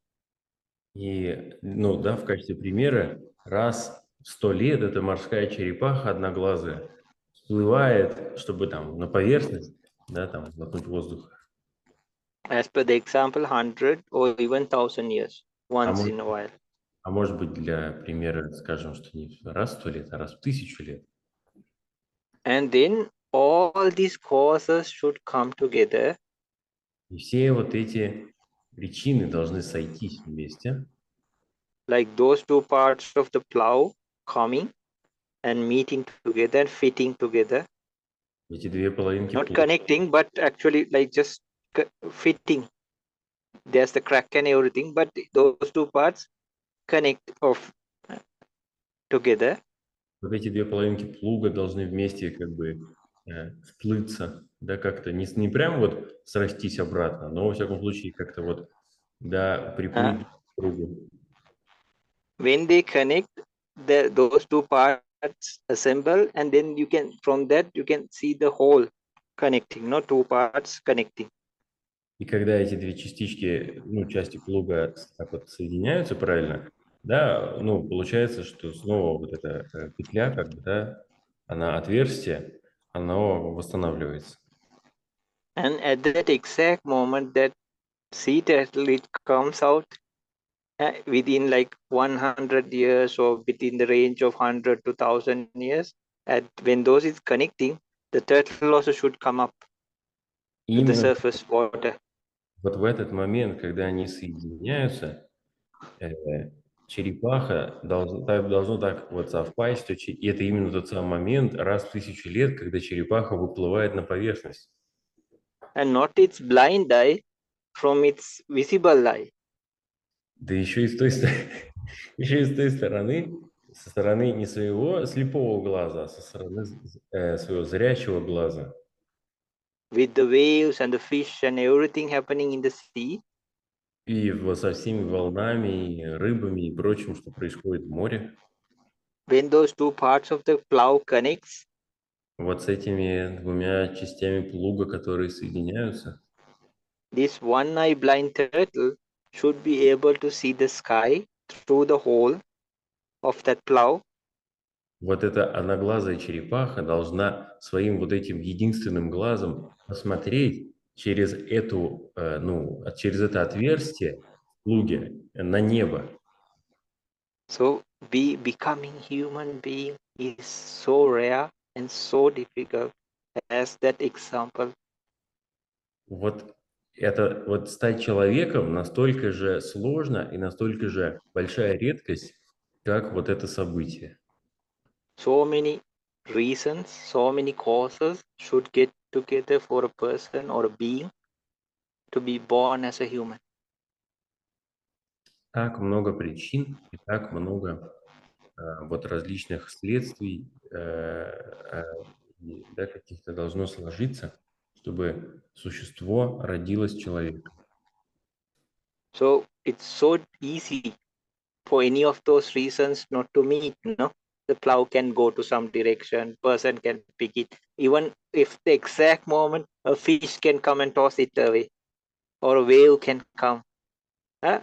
И, ну да, в качестве примера, раз в 100 лет эта морская черепаха одноглазая всплывает, чтобы там на поверхность, да, там глотнуть воздуха. As per the example, 100 or even 1,000 years, once in a while. А может быть, для примера скажем, что не раз в 100 лет, а раз в 1000 лет. And then all these causes should come together. И все вот эти причины должны сойтись вместе. Like those two parts of the plow coming and meeting together and fitting together. Эти две половинки Not connecting, but actually like just fitting. There's the crack and everything, but those two parts connect together. Вот эти две половинки плуга должны вместе как бы сплыться, да, как-то не прям вот срастись обратно, но во всяком случае как-то вот, да, приплыть друг к другу. When they connect, those two parts assemble, and then from that you can see the whole connecting, not two parts connecting. И когда эти две частички, ну, части плуга так вот соединяются правильно, да, ну, получается, что снова вот эта петля, как бы, да, она отверстие, оно восстанавливается. And at that exact moment, that sea turtle, it comes out within like 100 years or within the range of 100 to 1,000 years. And when those is connecting, the turtle also should come up to the surface water. Вот в этот момент, когда они соединяются, черепаха должно так вот совпасть, что и это именно тот самый момент раз в 1000 лет, когда черепаха выплывает на поверхность. And not its blind eye from its visible eye. Да еще и с той стороны, со стороны не своего слепого глаза, а со стороны своего зрячего глаза. With the waves and the fish and everything happening in the sea. И вот со всеми волнами, и рыбами и прочим, что происходит в море. When those two parts of the plow connects. Вот с этими двумя частями плуга, которые соединяются. This one-eye blind turtle should be able to see the sky through the hole of that plow. Вот эта одноглазая черепаха должна своим вот этим единственным глазом посмотреть через через это отверстие в плуге на небо. So becoming human being is so rare and so difficult, as that example. Вот стать человеком настолько же сложно и настолько же большая редкость, как вот это событие. So many reasons, so many causes should get together for a person or a being to be born as a human. Так много причин и так много вот различных следствий, да, каких-то должно сложиться, чтобы существо родилось человеком. So it's so easy for any of those reasons not to meet, no? The plow can go to some direction, person can pick it. Even if the exact moment a fish can come and toss it away, or a wave can come. Huh?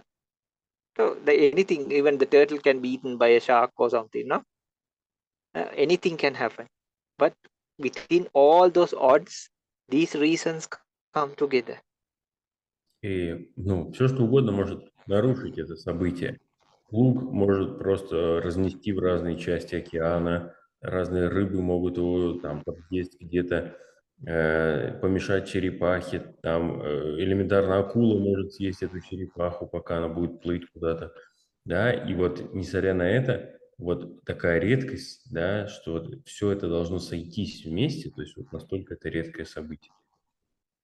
So anything, even the turtle can be eaten by a shark or something, no? Anything can happen. But within all those odds, these reasons come together. И, ну, все что угодно может нарушить это событие. Лук может просто разнести в разные части океана, разные рыбы могут его там подъесть где-то, помешать черепахе, там элементарно акула может съесть эту черепаху, пока она будет плыть куда-то, да, и вот несмотря на это, вот такая редкость, да, что вот все это должно сойтись вместе, то есть вот настолько это редкое событие.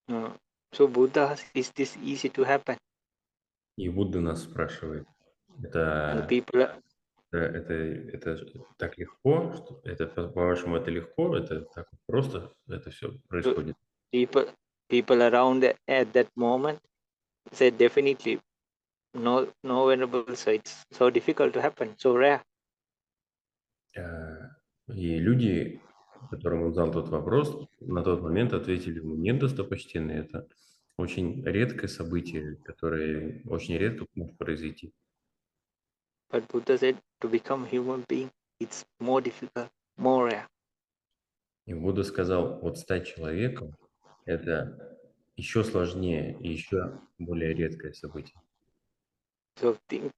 So Buddha, is this easy to happen? И Будда нас спрашивает, And это people, это так легко, что это, по-вашему, это легко, это так вот просто, это все происходит. people around at that moment said definitely no venerable, so it's so difficult to happen, so rare. И люди, которым он задал тот вопрос, на тот момент ответили ему: нет, достопочтенный, это очень редкое событие, которое очень редко может произойти. But Buddha said to become human being, it's more difficult, more rare. И Будда сказал, вот стать человеком – это еще сложнее и еще более редкое событие. So think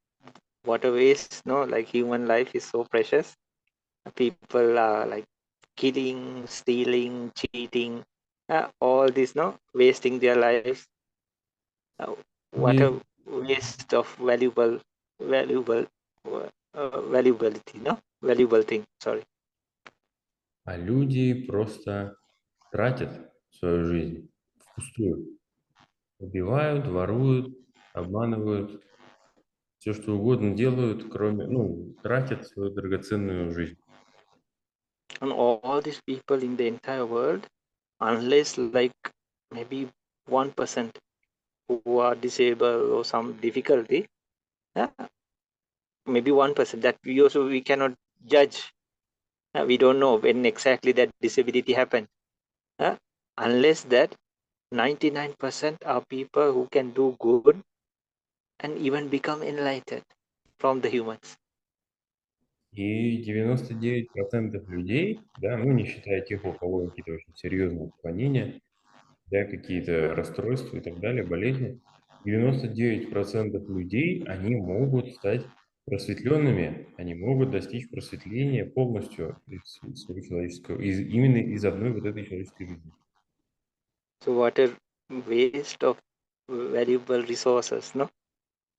whatever is, no, like human life is so precious. People are like killing, stealing, cheating, all this, no, wasting their lives. What И a waste of valuability, no, valuable thing. Sorry. А люди просто тратят свою жизнь впустую. Убивают, воруют, обманывают, все что угодно делают, кроме, ну, тратят свою драгоценную жизнь. And all these people in the entire world, unless like maybe 1% who are disabled or some difficulty, maybe 1% that we cannot judge. We don't know when exactly that disability happened. Unless that 99% are people who can do good and even become enlightened from the humans. И 99% людей, да, ну, не считая тех, у кого какие-то очень серьезные отклонения, да, какие-то расстройства и так далее, болезни, 99% людей, они могут стать просветленными, они могут достичь просветления полностью из своего человеческого, именно из одной вот этой человеческой жизни. So what a waste of valuable resources, no?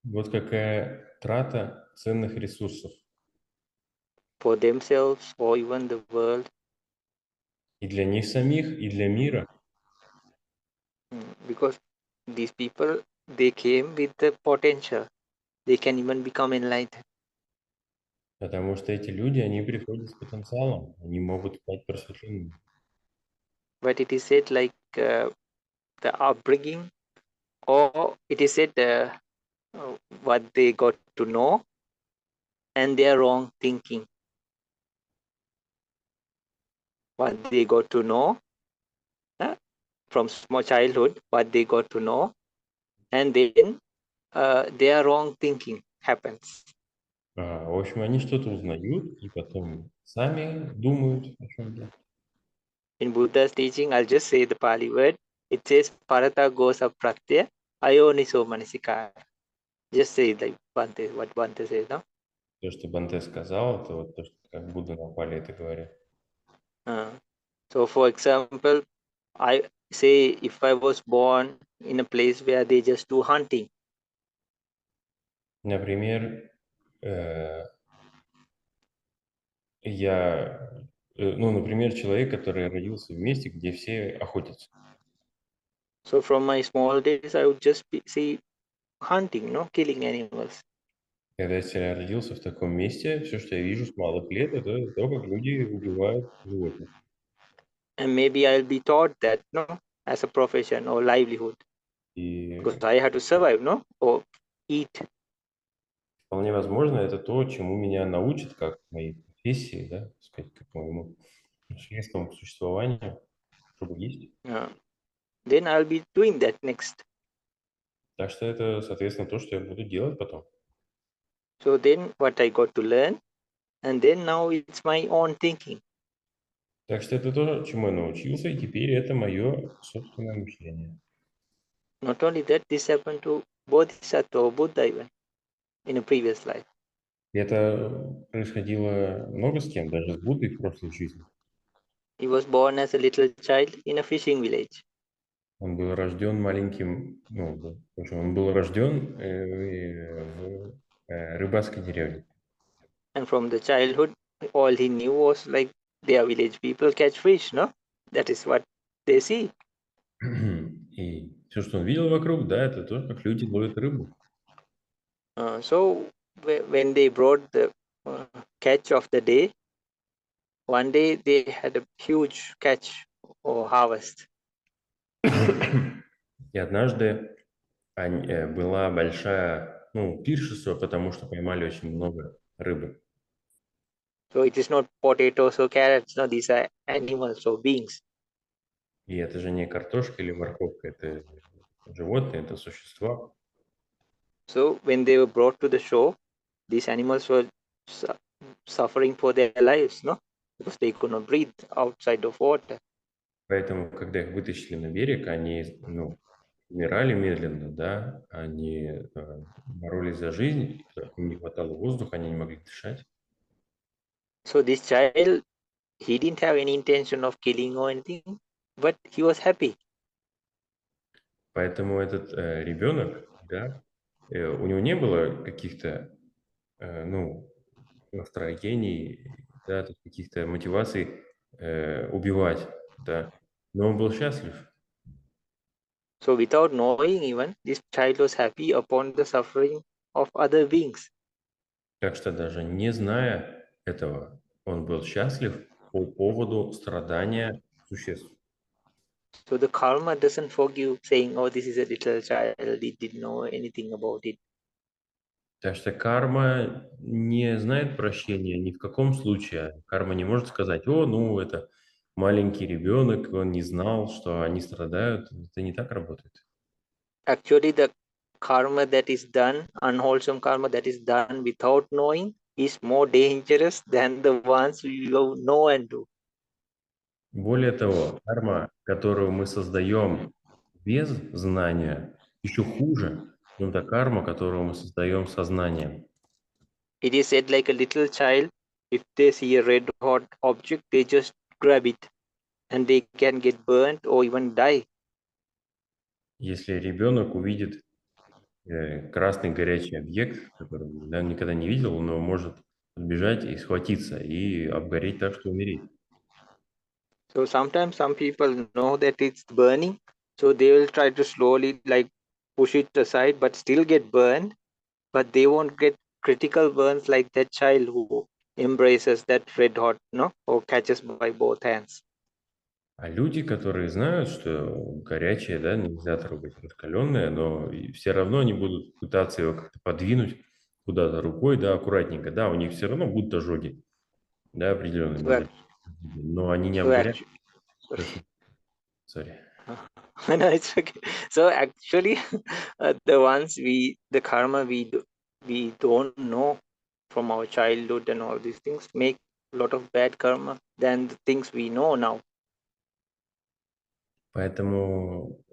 Вот какая трата ценных ресурсов For themselves or even the world. и для них самих, и для мира. Because these people, they came with the potential. They can even become enlightened. Потому что эти люди, они приходят с потенциалом, они могут стать просветленными. But it is said like the upbringing, or it is said what they got to know and their wrong thinking. What they got to know from small childhood, what they got to know, and then their wrong thinking happens. В общем, они что-то узнают и потом сами думают о чем-то. In Buddha's teaching, I'll just say the Pali word. It says Parata Gosa Pratyaya Ayoniso Manasikara. Just say like Bhante, what Bhante says, no? То, что Банте сказал, это вот то, что как Будда на Пали это говорит. So, for example, I say if I was born in a place where they just do hunting. Например, например, человек, который родился в месте, где все охотятся. So from my small days, I would just see hunting, no, killing animals. Когда я родился в таком месте, все, что я вижу с малых лет, это то, как люди убивают животных. And maybe I'll be taught that, no, as a profession or livelihood. И, Because I had to survive, no, or eat. Вполне возможно, это то, чему меня научат, как моей профессии, да, так сказать, как моему средствам к существованию, чтобы есть. Then I'll be doing that next. Так что это, соответственно, то, что я буду делать потом. So then what I got to learn, and then now it's my own thinking. Так что это то, чему я научился, и теперь это мое собственное мышление. Not only that, this happened to Bodhisattva or Buddha even in a previous life. И это происходило много с кем, даже с Буддой в прошлой жизни. He was born as a little child in a fishing village. Он был рожден маленьким, в общем, он был рожден в рыбацкой деревне. And from the childhood, all he knew was like their village people catch fish, no? That is what they see. И все, что он видел вокруг, да, это то, как люди ловят рыбу. So when they brought the catch of the day, one day they had a huge catch or harvest. И однажды была большая, пиршество, потому что поймали очень много рыбы. So it is not potatoes or carrots, no, these are animals or beings. И это же не картошка или морковка, это животные, это существа. So when they were brought to the shore, these animals were suffering for their lives, no? Because they could not breathe outside of water. Поэтому, когда их вытащили на берег, они, умирали медленно, да, они боролись за жизнь, им не хватало воздуха, они не могли дышать. So this child, he didn't have any intention of killing or anything, but he was happy. Поэтому этот ребенок, да, у него не было каких-то, настроений, да, каких-то мотиваций убивать, да, но он был счастлив. So without knowing even, this child was happy upon the suffering of other beings. Так что даже не зная этого, он был счастлив по поводу страдания существ. So the karma doesn't forgive saying, oh, this is a little child, he didn't know anything about it. Так что карма не знает прощения ни в каком случае. Карма не может сказать, это маленький ребенок, он не знал, что они страдают. Это не так работает. Actually, the karma that is done, unwholesome karma that is done without knowing, is more dangerous than the ones we know and do. Более того, карма, которую мы создаем без знания, еще хуже, чем та карма, которую мы создаем сознанием. It is said like a little child, if they see a red hot object, they just grab it and they can get burnt or even die. Если ребенок увидит красный горячий объект, который он никогда не видел, он может подбежать и схватиться, и обгореть так, что умереть. So sometimes some people know that it's burning, so they will try to slowly like push it aside, but still get burned, but they won't get critical burns like that child who embraces that red hot, no, or catches by both hands. А люди, которые знают, что горячее, да, нельзя трогать, раскаленное, но все равно они будут пытаться его как-то подвинуть куда-то рукой, да, аккуратненько, да, у них все равно будут ожоги, да, определенные, So, может, но они не so обгорят. actually, Sorry. no, it's okay. So actually, the karma we don't know from our childhood and all these things make a lot of bad karma than the things we know now. Поэтому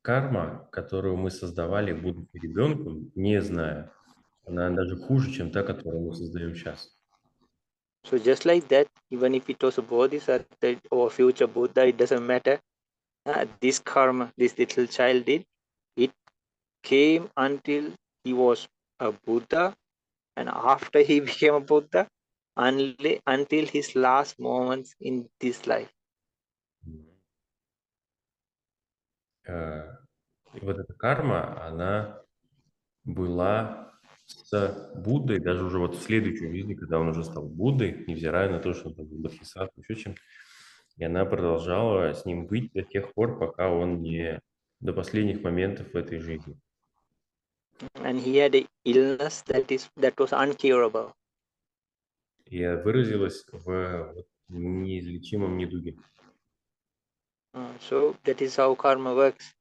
карма, которую мы создавали, будучи ребенком, не зная, она даже хуже, чем та, которую мы создаем сейчас. So just like that, even if it was a bodhisattva or future Buddha, it doesn't matter. This karma, this little child did, it came until he was a Buddha, and after he became a Buddha, until his last moments in this life. И вот эта карма, она была с Буддой, даже уже вот в следующей жизни, когда он уже стал Буддой, невзирая на то, что он там был бодхисаттвой, еще чем, и она продолжала с ним быть до тех пор, пока он не до последних моментов в этой жизни. and he had an illness that was uncurable. И выразилось в неизлечимом недуге. So that is how karma works.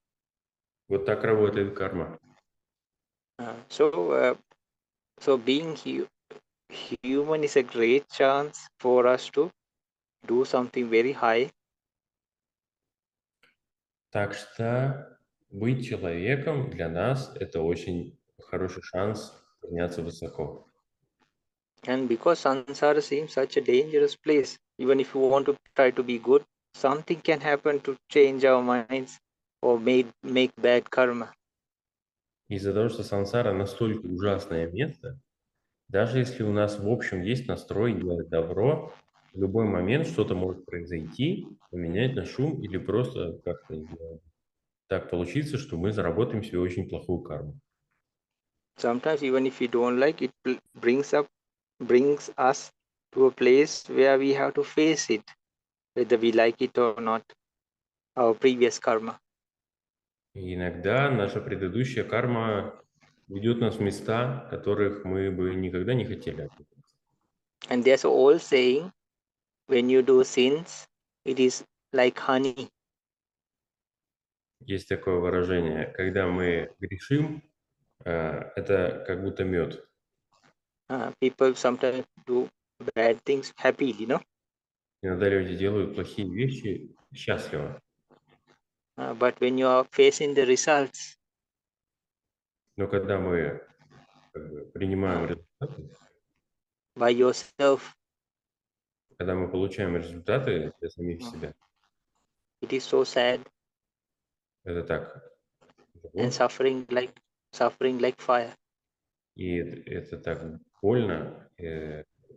Вот так работает карма. So being human is a great chance for us to do something very high. Так что быть человеком для нас это очень хороший шанс подняться высоко. And because samsara seems such a dangerous place, even if you want to try to be good, something can happen to change our minds or make bad karma. Из-за того, что сансара настолько ужасное место, даже если у нас в общем есть настрой делать добро, в любой момент что-то может произойти, поменять на шум или просто как-то так получится, что мы заработаем себе очень плохую карму. Sometimes even if we don't like it, brings us to a place where we have to face it, whether we like it or not, our previous karma. И иногда наша предыдущая карма ведет нас в места, в которых мы бы никогда не хотели оказаться. And there's an old saying, when you do sins, it is like honey. Есть такое выражение, когда мы грешим, это как будто мед. People sometimes do bad things happily, no? Иногда люди делают плохие вещи счастливо. But when you are facing the results, Но когда мы принимаем результаты, by yourself, когда мы получаем результаты для самих себя, it is so sad это так. and suffering like fire. И это так больно,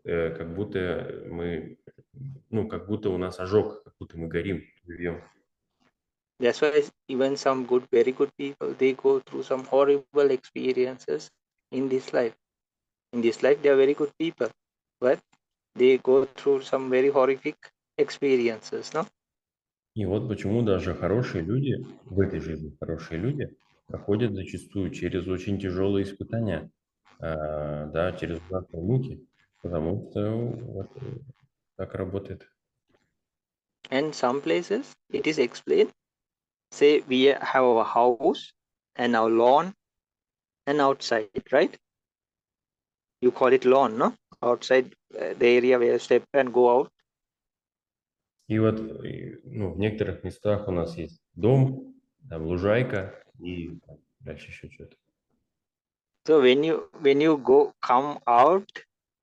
как будто мы, как будто у нас ожог, как будто мы горим, живем. That's why even some very good people, they go through some horrible experiences in this life. In this life, they are very good people, but they go through some very horrific experiences, no? И вот почему даже хорошие люди, в этой жизни хорошие люди, проходят зачастую через очень тяжелые испытания, да, через ужасные муки, потому что вот так работает. And some places, it is explained, say we have our house and our lawn and outside, right? You call it lawn, no? Outside the area where you step and go out. И вот в некоторых местах у нас есть дом, там лужайка и дальше еще что-то. So when you come out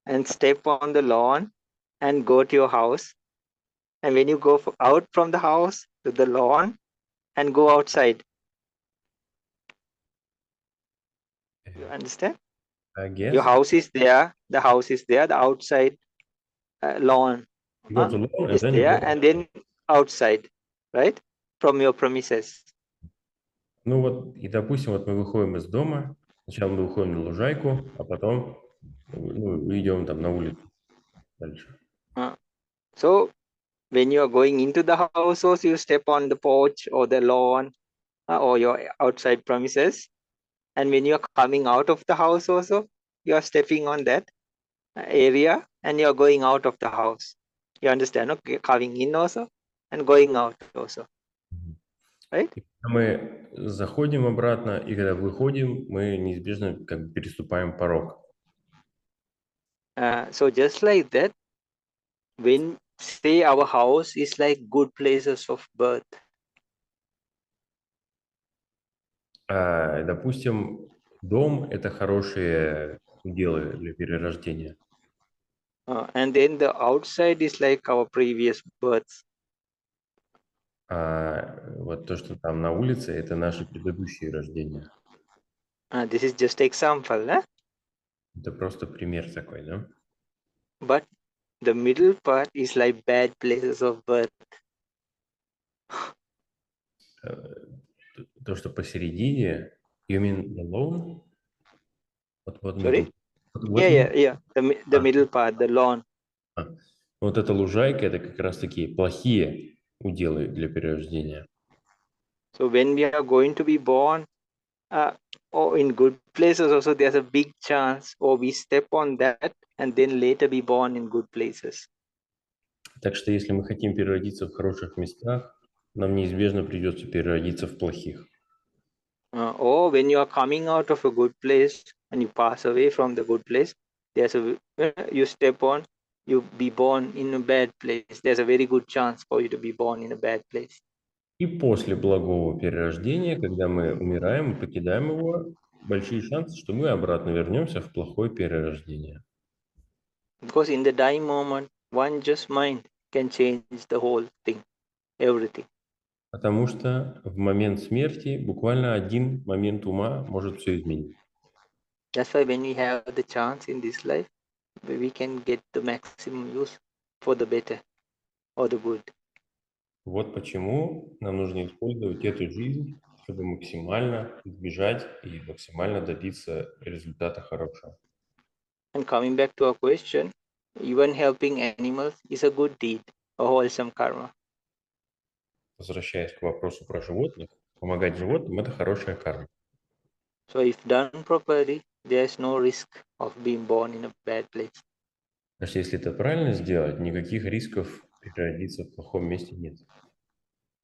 and step on the lawn and go to your house, and when you go out from the house to the lawn and go outside, you understand? I guess. Your house is there, the outside lawn is there, and then outside, right? From your premises. Ну вот, и допустим, вот мы выходим из дома, сначала мы выходим на лужайку, а потом идем там на улицу дальше. So when you are going into the house, also you step on the porch or the lawn or your outside premises. And when you are coming out of the house also, you are stepping on that area and you are going out of the house. You understand? Okay, coming in also and going out also. Right? Когда мы заходим обратно и когда выходим, мы неизбежно как бы переступаем порог. So just like that, when say our house is like good places of birth. Допустим, дом – это хорошие уделы для перерождения. And then the outside is like our previous births. Вот то, что там на улице, это наши предыдущие рождения. This is just example, huh? Это просто пример такой, да? But the middle part is like bad places of birth. То, что посередине, you mean the lawn? What Sorry? middle? Yeah. The middle part, the lawn. Вот эта лужайка, это как раз такие плохие уделы для перерождения. So when we are going to be born, or in good places also, there's a big chance, or we step on that and then later be born in good places. Так что если мы хотим переродиться в хороших местах, нам неизбежно придется переродиться в плохих. Or when you are coming out of a good place and you pass away from the good place, there's a you step on, you be born in a bad place. There's a very good chance for you to be born in a bad place. И после благого перерождения, когда мы умираем и покидаем его, большие шансы, что мы обратно вернемся в плохое перерождение. Because in the dying moment, one just mind can change the whole thing, everything. Потому что в момент смерти буквально один момент ума может все изменить. That's why when we have the chance in this life, we can get the maximum use for the better or the good. Вот почему нам нужно использовать эту жизнь, чтобы максимально избежать и максимально добиться результата хорошего. And coming back to our question, even helping animals is a good deed, a wholesome karma. Возвращаясь к вопросу про животных, помогать животным – это хорошая карма. So if done properly, there's no risk of being born in a bad place. Потому что если это правильно сделать, никаких рисков переродиться в плохом месте нет.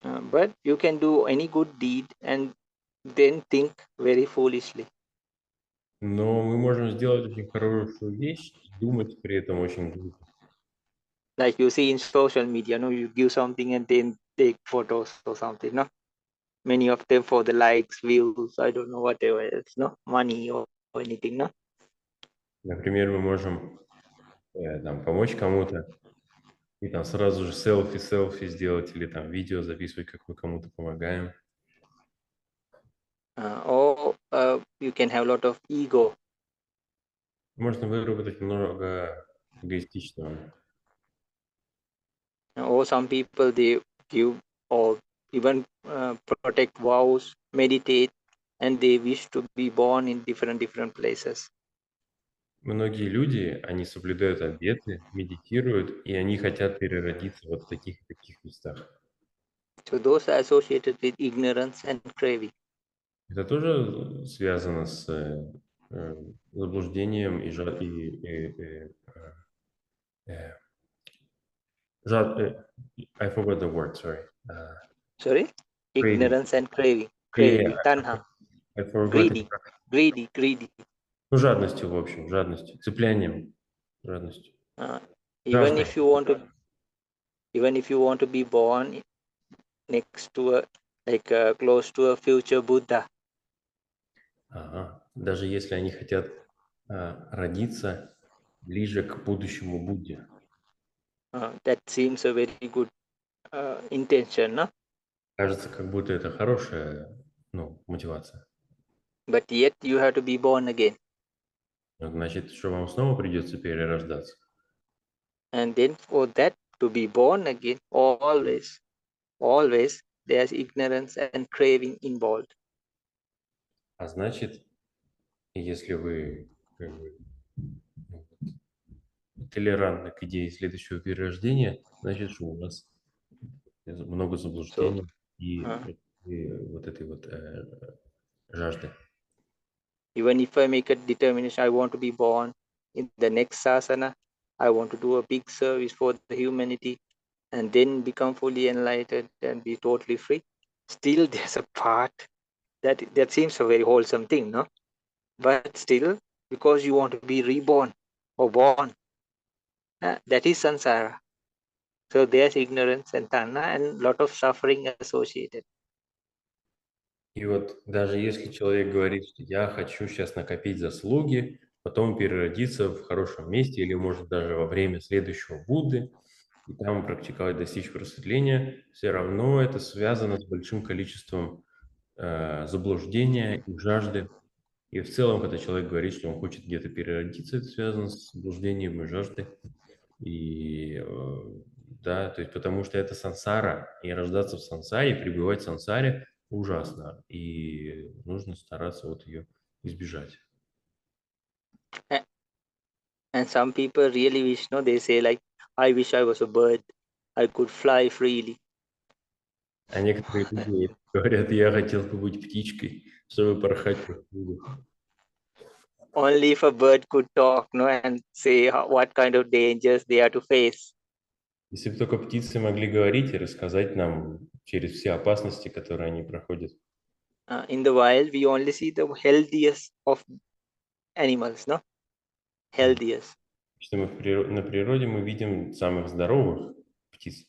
But you can do any good deed and then think very foolishly. Но мы можем сделать очень хорошую вещь и думать при этом очень глупо. Like you see in social media, no, you give something and then take photos or something, no? Many of them for the likes, views, I don't know, whatever else, no? Money or anything, no? Например, мы можем там, помочь кому-то и там сразу же селфи сделать или там видео записывать, как мы кому-то помогаем. Or you can have a lot of ego. Можно выработать много эгоистичного. Or some people, they give or even protect vows, meditate, and they wish to be born in different places. Многие люди, они соблюдают обеты, медитируют, и они хотят переродиться вот в таких и таких местах. So those are associated with ignorance and craving. Это тоже связано с заблуждением и I forgot the word, sorry. Sorry? Craving. Ignorance and craving. Yeah, Craving. Tanha. I forgot it. Greedy. Ну, жадностью, в общем, жадностью, цеплянием, жадностью. Even Жаждой. if you want to be born next to close to a future Buddha. Ага. Даже если они хотят родиться ближе к будущему Будде. That seems a very good intention, no? Кажется, как будто это хорошая, мотивация. But yet you have to be born again. Значит, что вам снова придется перерождаться. And then for that to be born again, always there's ignorance and craving involved. А значит, если вы толерантны к идее следующего перерождения, значит, что у вас много заблуждений и вот этой вот жажды. Even if I make a determination, I want to be born in the next sasana, I want to do a big service for the humanity, and then become fully enlightened and be totally free. Still, there's a part that seems a very wholesome thing, no? But still, because you want to be reborn or born, that is samsara. So there's ignorance and tanha and lot of suffering associated. И вот даже если человек говорит, что я хочу сейчас накопить заслуги, потом переродиться в хорошем месте или, может, даже во время следующего Будды, и там практиковать, достичь просветления, все равно это связано с большим количеством заблуждения и жажды. И в целом, когда человек говорит, что он хочет где-то переродиться, это связано с заблуждением и жаждой. И да, то есть потому что это сансара, и рождаться в сансаре, пребывать в сансаре ужасно, и нужно стараться вот ее избежать. And some people really wish, no, they say like, I wish I was a bird, I could fly freely. А некоторые люди говорят, я хотел бы быть птичкой, чтобы порхать повсюду. Only if a bird could talk, no, and say what kind of dangers they are to face. Если бы только птицы могли говорить и рассказать нам через все опасности, которые они проходят. In the wild, we only see the healthiest of animals, no? Healthiest. Что мы на природе мы видим самых здоровых птиц.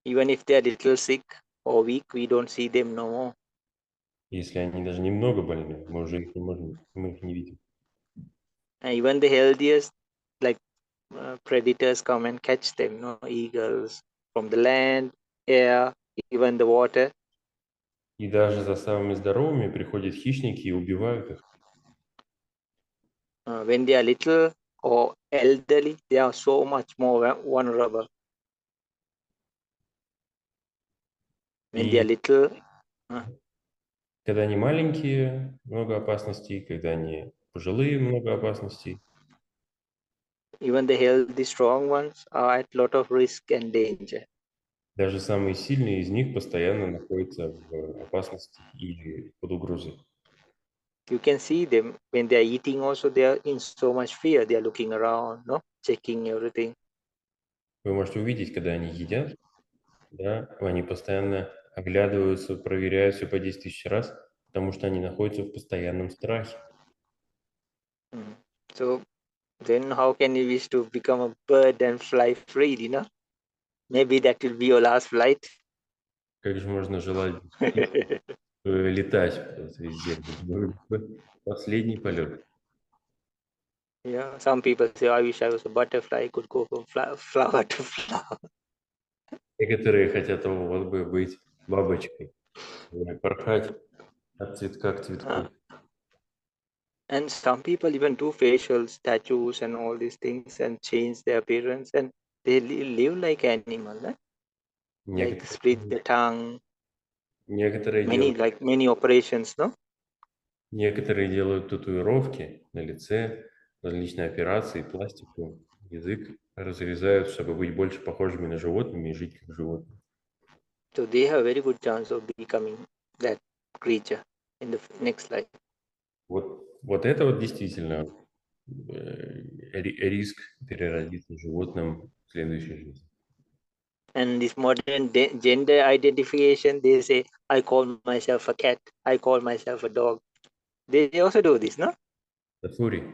Even if they are little sick or weak, we don't see them no more. Если они даже немного больны, мы уже их не можем, мы их не видим. And even the healthiest, like predators come and catch them, no? Eagles from the land, air, even the water. И даже за самыми здоровыми приходят хищники и убивают их. When they are little or elderly, they are so much more vulnerable. When they are И little, когда они маленькие, много опасностей, когда они пожилые, много опасностей. even the healthy, strong ones are at lot of risk and danger. Даже самые сильные из них постоянно находятся в опасности или под угрозой. You can see them when they are eating also, they are in so much fear. They are looking around, no, checking everything. Вы можете увидеть, когда они едят, да, они постоянно оглядываются, проверяют все по 10 тысяч раз, потому что они находятся в постоянном страхе. So then how can you wish to become a bird and fly free, you know? Maybe that will be your last flight. Как же можно желать летать везде? Последний полет. Yeah, some people say, I wish I was a butterfly, I could go from flower to flower. Некоторые хотят, вот бы быть бабочкой, порхать от цветка к цветку. And some people even do facials, tattoos, and all these things, and change their appearance, and they live like animals, eh? Like split the tongue, Некоторые many operations, no? некоторые делают татуировки на лице, различные операции, пластику, язык разрезают, чтобы быть больше похожими на животными и жить как животные. So they have a very good chance of becoming that creature in the next life. Вот это вот действительно риск переродиться животным в следующей жизни. And this modern gender identification, they say, I call myself a cat, I call myself a dog. They also do this, no? Фури,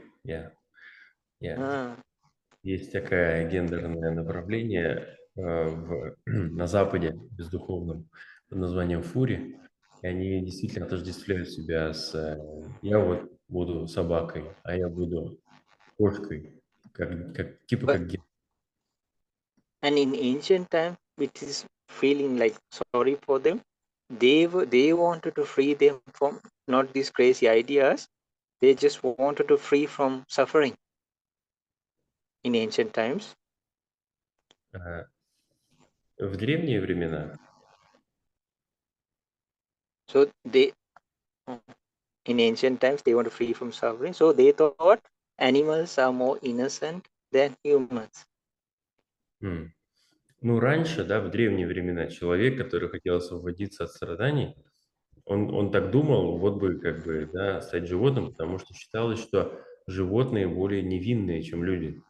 Есть такое гендерное направление на Западе, бездуховном, под названием фури. И они действительно отождествляют себя с «я вот буду собакой, а я буду кошкой», типа But как ген. and in ancient time, which is feeling like sorry for them, they wanted to free them from not these crazy ideas. They just wanted to free from suffering in ancient times. В древние времена So they in ancient times they want to free from suffering. So they thought animals are more innocent than humans. Ну, раньше, да, в древние времена, человек, который хотел освободиться от страданий, он так думал, вот бы как бы, да, стать животным, потому что считалось, что животные более невинные, чем люди.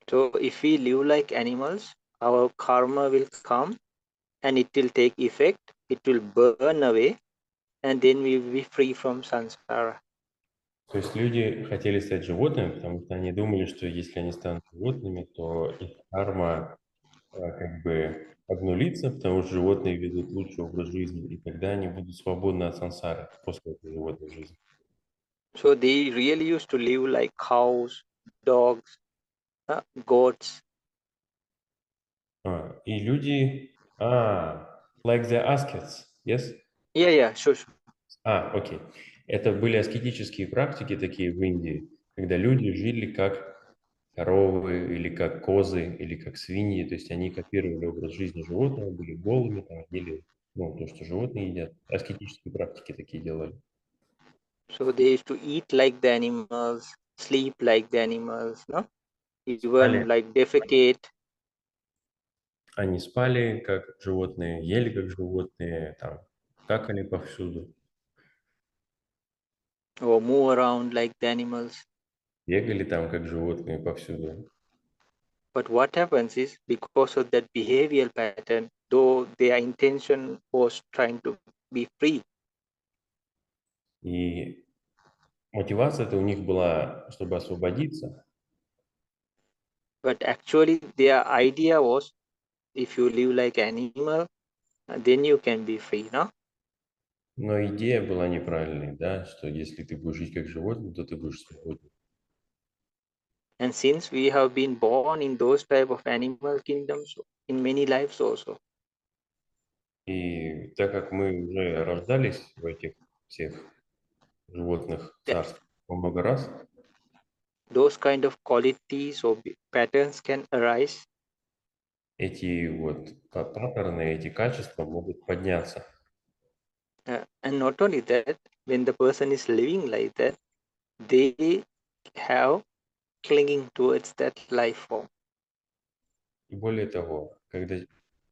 So if we live like animals, our karma will come and it will take effect, it will burn away, and then we will be free from samsara. То есть люди хотели стать животными, потому что они думали, что если они станут животными, то их карма как бы обнулится, потому что животные ведут лучший образ жизни, и тогда они будут свободны от сансары после этой животной жизни. So they really used to live like cows, dogs, goats. И люди, like the ascets, yes? Yeah, sure. Окей. Это были аскетические практики такие в Индии, когда люди жили как коровы, или как козы, или как свиньи, то есть они копировали образ жизни животного, были голыми, там, ели, ну, то, что животные едят. Аскетические практики такие делали. So they used to eat like the animals, sleep like the animals, no? Спали. Even like defecate. Они спали как животные, ели как животные, там, как они повсюду, or move around like the animals. бегали там, как животные, повсюду. But what happens is because of that behavioral pattern, though their intention was trying to be free, И мотивация-то у них была, чтобы освободиться, but actually their idea was if you live like animal, then you can be free, no? но идея была neправильной, да, что если ты будешь жить как животное, то ты будешь свободен. And since we have been born in those type of animal kingdoms in many lives also, И так как мы уже рождались в этих всех животных that царствах по много раз, those kind of qualities or patterns can arise, эти вот паттерны, эти качества могут подняться. and not only that, when the person is living like that, they have clinging towards that life form. И более того, когда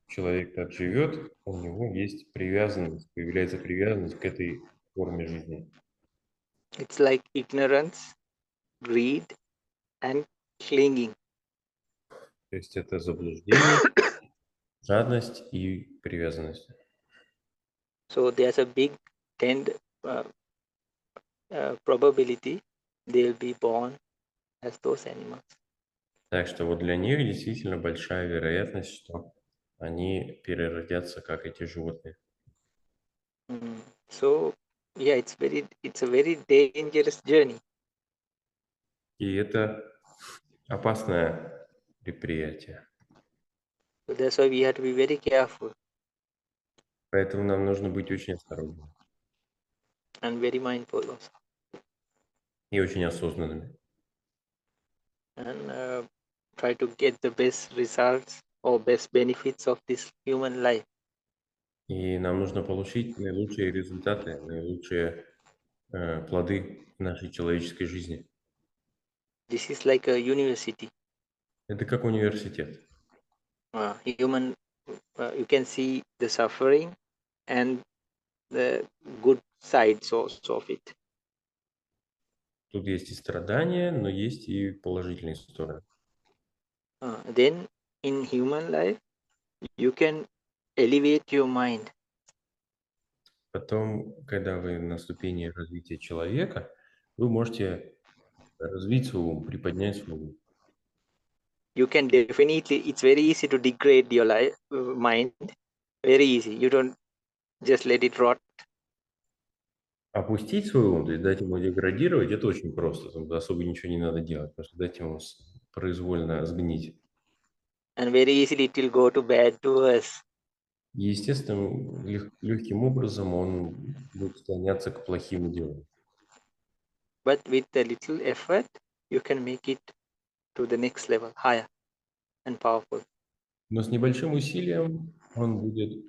человек так живет, у него есть привязанность, появляется привязанность к этой форме жизни. It's like ignorance, greed, and clinging. То есть это заблуждение, жадность и привязанность. So there's a big tend uh, probability they'll be born as those animals. Так что вот для них действительно большая вероятность, что они переродятся, как эти животные. So yeah, it's a very dangerous journey. И это опасное предприятие. So that's why we have to be very careful Поэтому нам нужно быть очень осторожными and very mindful also, и очень осознанными. and try to get the best results or best benefits of this human life. И нам нужно получить наилучшие результаты, наилучшие плоды нашей человеческой жизни. This is like a university. Это как университет. Human, you can see the suffering and the good sides also of it. Тут есть и страдания, но есть и положительные стороны. Then in human life, you can elevate your mind. Потом, когда вы на ступени развития человека, вы можете развить свой ум, приподнять свой ум. You can definitely, it's very easy to degrade your life, mind. Very easy. You don't just let it rot. Опустить свой ум, то есть дать ему деградировать, это очень просто. Там особо ничего не надо делать, просто дать ему произвольно сгнить. And very easily it will go to bad to us. И, естественно, легким образом он будет склоняться к плохим делам. But with a little effort, you can make it to the next level, higher and powerful. Но с небольшим усилием он будет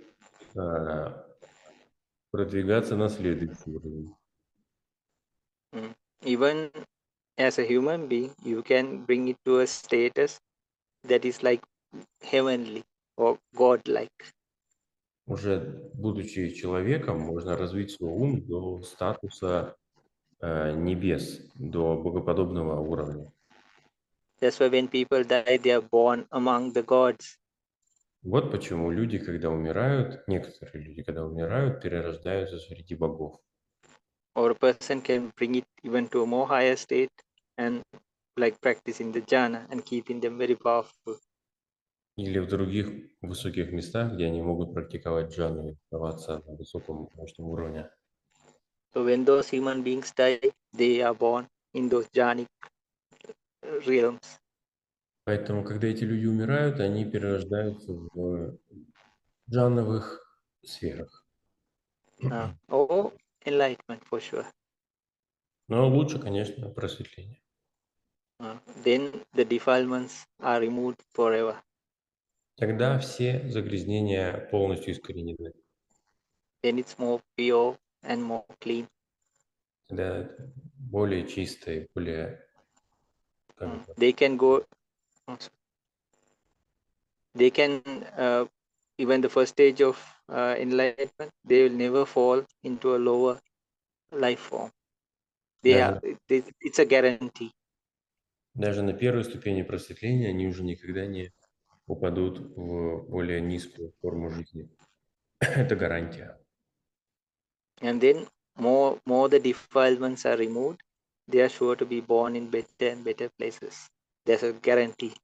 продвигаться на следующий уровень. Even as a human being, you can bring it to a status that is like heavenly or godlike. Уже будучи человеком, можно развить свой ум до статуса небес, до богоподобного уровня. That's why when people die, they are born among the gods. Вот почему люди, когда умирают, некоторые люди, когда умирают, перерождаются среди богов. Or a person can bring it even to a more higher state and like practicing the jhana and keeping them very powerful. Или в других высоких местах, где они могут практиковать джану и оставаться на высоком мощном уровне. So when those human beings die, they are born in those jhanic realms. Поэтому, когда эти люди умирают, они перерождаются в джановых сферах. Or enlightenment for sure. Но лучше, конечно, просветление. Then the defilements are removed forever. Тогда все загрязнения полностью искоренены. Then it's more pure and more clean. Тогда это более чистое, более... They can go. They can even the first stage of enlightenment, they will never fall into a lower life form. Даже, It's a guarantee. даже на первой ступени просветления они уже никогда не упадут в более низкую форму жизни. Это гарантия. And then more the defilements are removed, they are sure to be born in better and better places. There's a guarantee.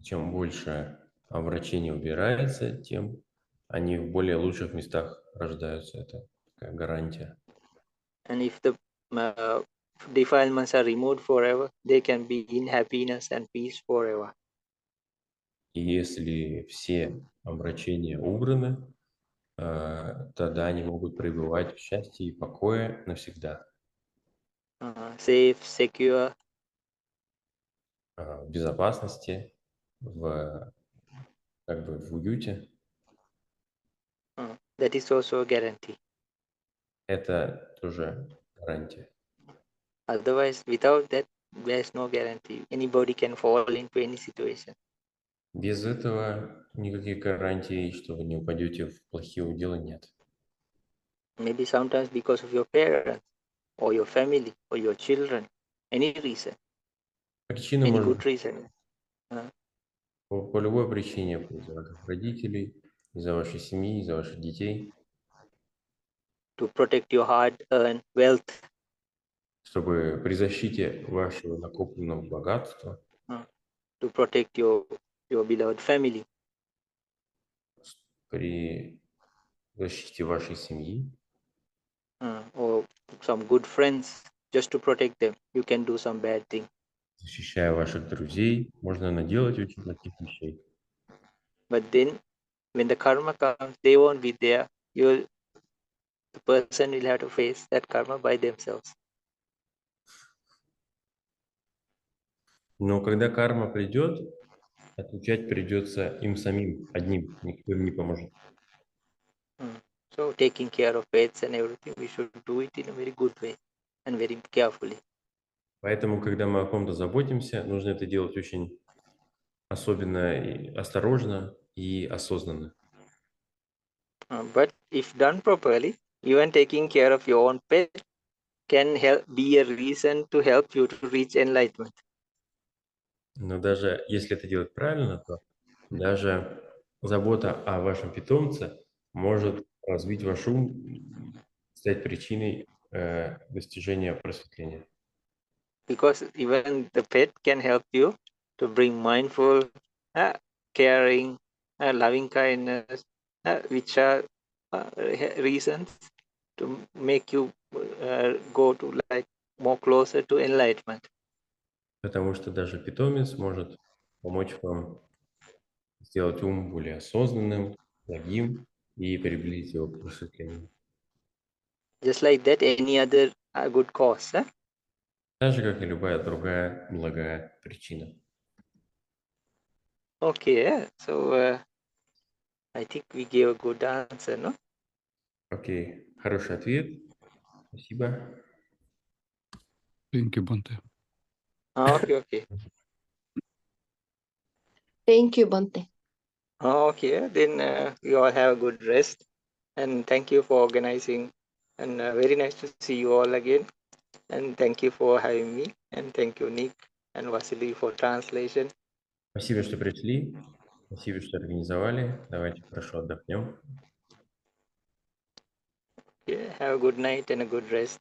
Чем больше омрачений убирается, тем они в более лучших местах рождаются. Это такая гарантия. And if the defilements are removed forever, they can be in happiness and peace forever. И если все омрачения убраны, тогда они могут пребывать в счастье и покое навсегда. Safe, secure. В безопасности, в уюте. That is also a guarantee. Это тоже гарантия. Otherwise, without that, there is no guarantee. Anybody can fall into any situation. Без этого никаких гарантий, что вы не упадете в плохие уделы, нет. Maybe sometimes because of your parents, or your family, or your children, any reason, Причина any может good reason. по любой причине, из-за ваших родителей, из-за вашей семьи, из-за ваших детей. To protect your hard-earned wealth. Чтобы при защите вашего накопленного богатства, to protect your beloved family. При защите вашей семьи. Or some good friends, just to protect them, you can do some bad thing. Защищая ваших друзей, можно наделать очень плохих вещей. But then, when the karma comes, they won't be there. The person will have to face that karma by themselves. Но когда карма придет, отвечать придется им самим, одним, никто им не поможет. So taking care of pets and everything, we should do it in a very good way and very carefully. Поэтому, когда мы о ком-то заботимся, нужно это делать очень особенно и осторожно и осознанно. But if done properly, even taking care of your own pet can be a reason to help you to reach enlightenment. Но даже если это делать правильно, то даже забота о вашем питомце может развить ваш ум, стать причиной достижения просветления. Because even the pet can help you to bring mindful, caring, loving kindness, which are reasons to make you go to more closer to enlightenment. Потому что даже питомец может помочь вам сделать ум более осознанным, благим и приблизить его к просветлению. Just like that, any other good cause. Так же, как и любая другая благая причина. Okay, so I think we gave a good answer, no? Окей, хороший ответ. Спасибо. Thank you, Bante. Okay. Thank you, Bante. Okay, then you all have a good rest. And thank you for organizing. And very nice to see you all again. And thank you for having me. And thank you, Nik and Vasily, for translation. Спасибо, что пришли. Спасибо, что организовали. Давайте хорошо отдохнем. Yeah, have a good night and a good rest.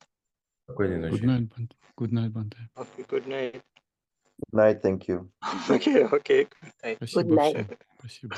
Спокойной ночи. Good night, Bante. Good night, Bante. Okay, good night. Good night, thank you. Okay, good night. Спасибо night. всем. Спасибо.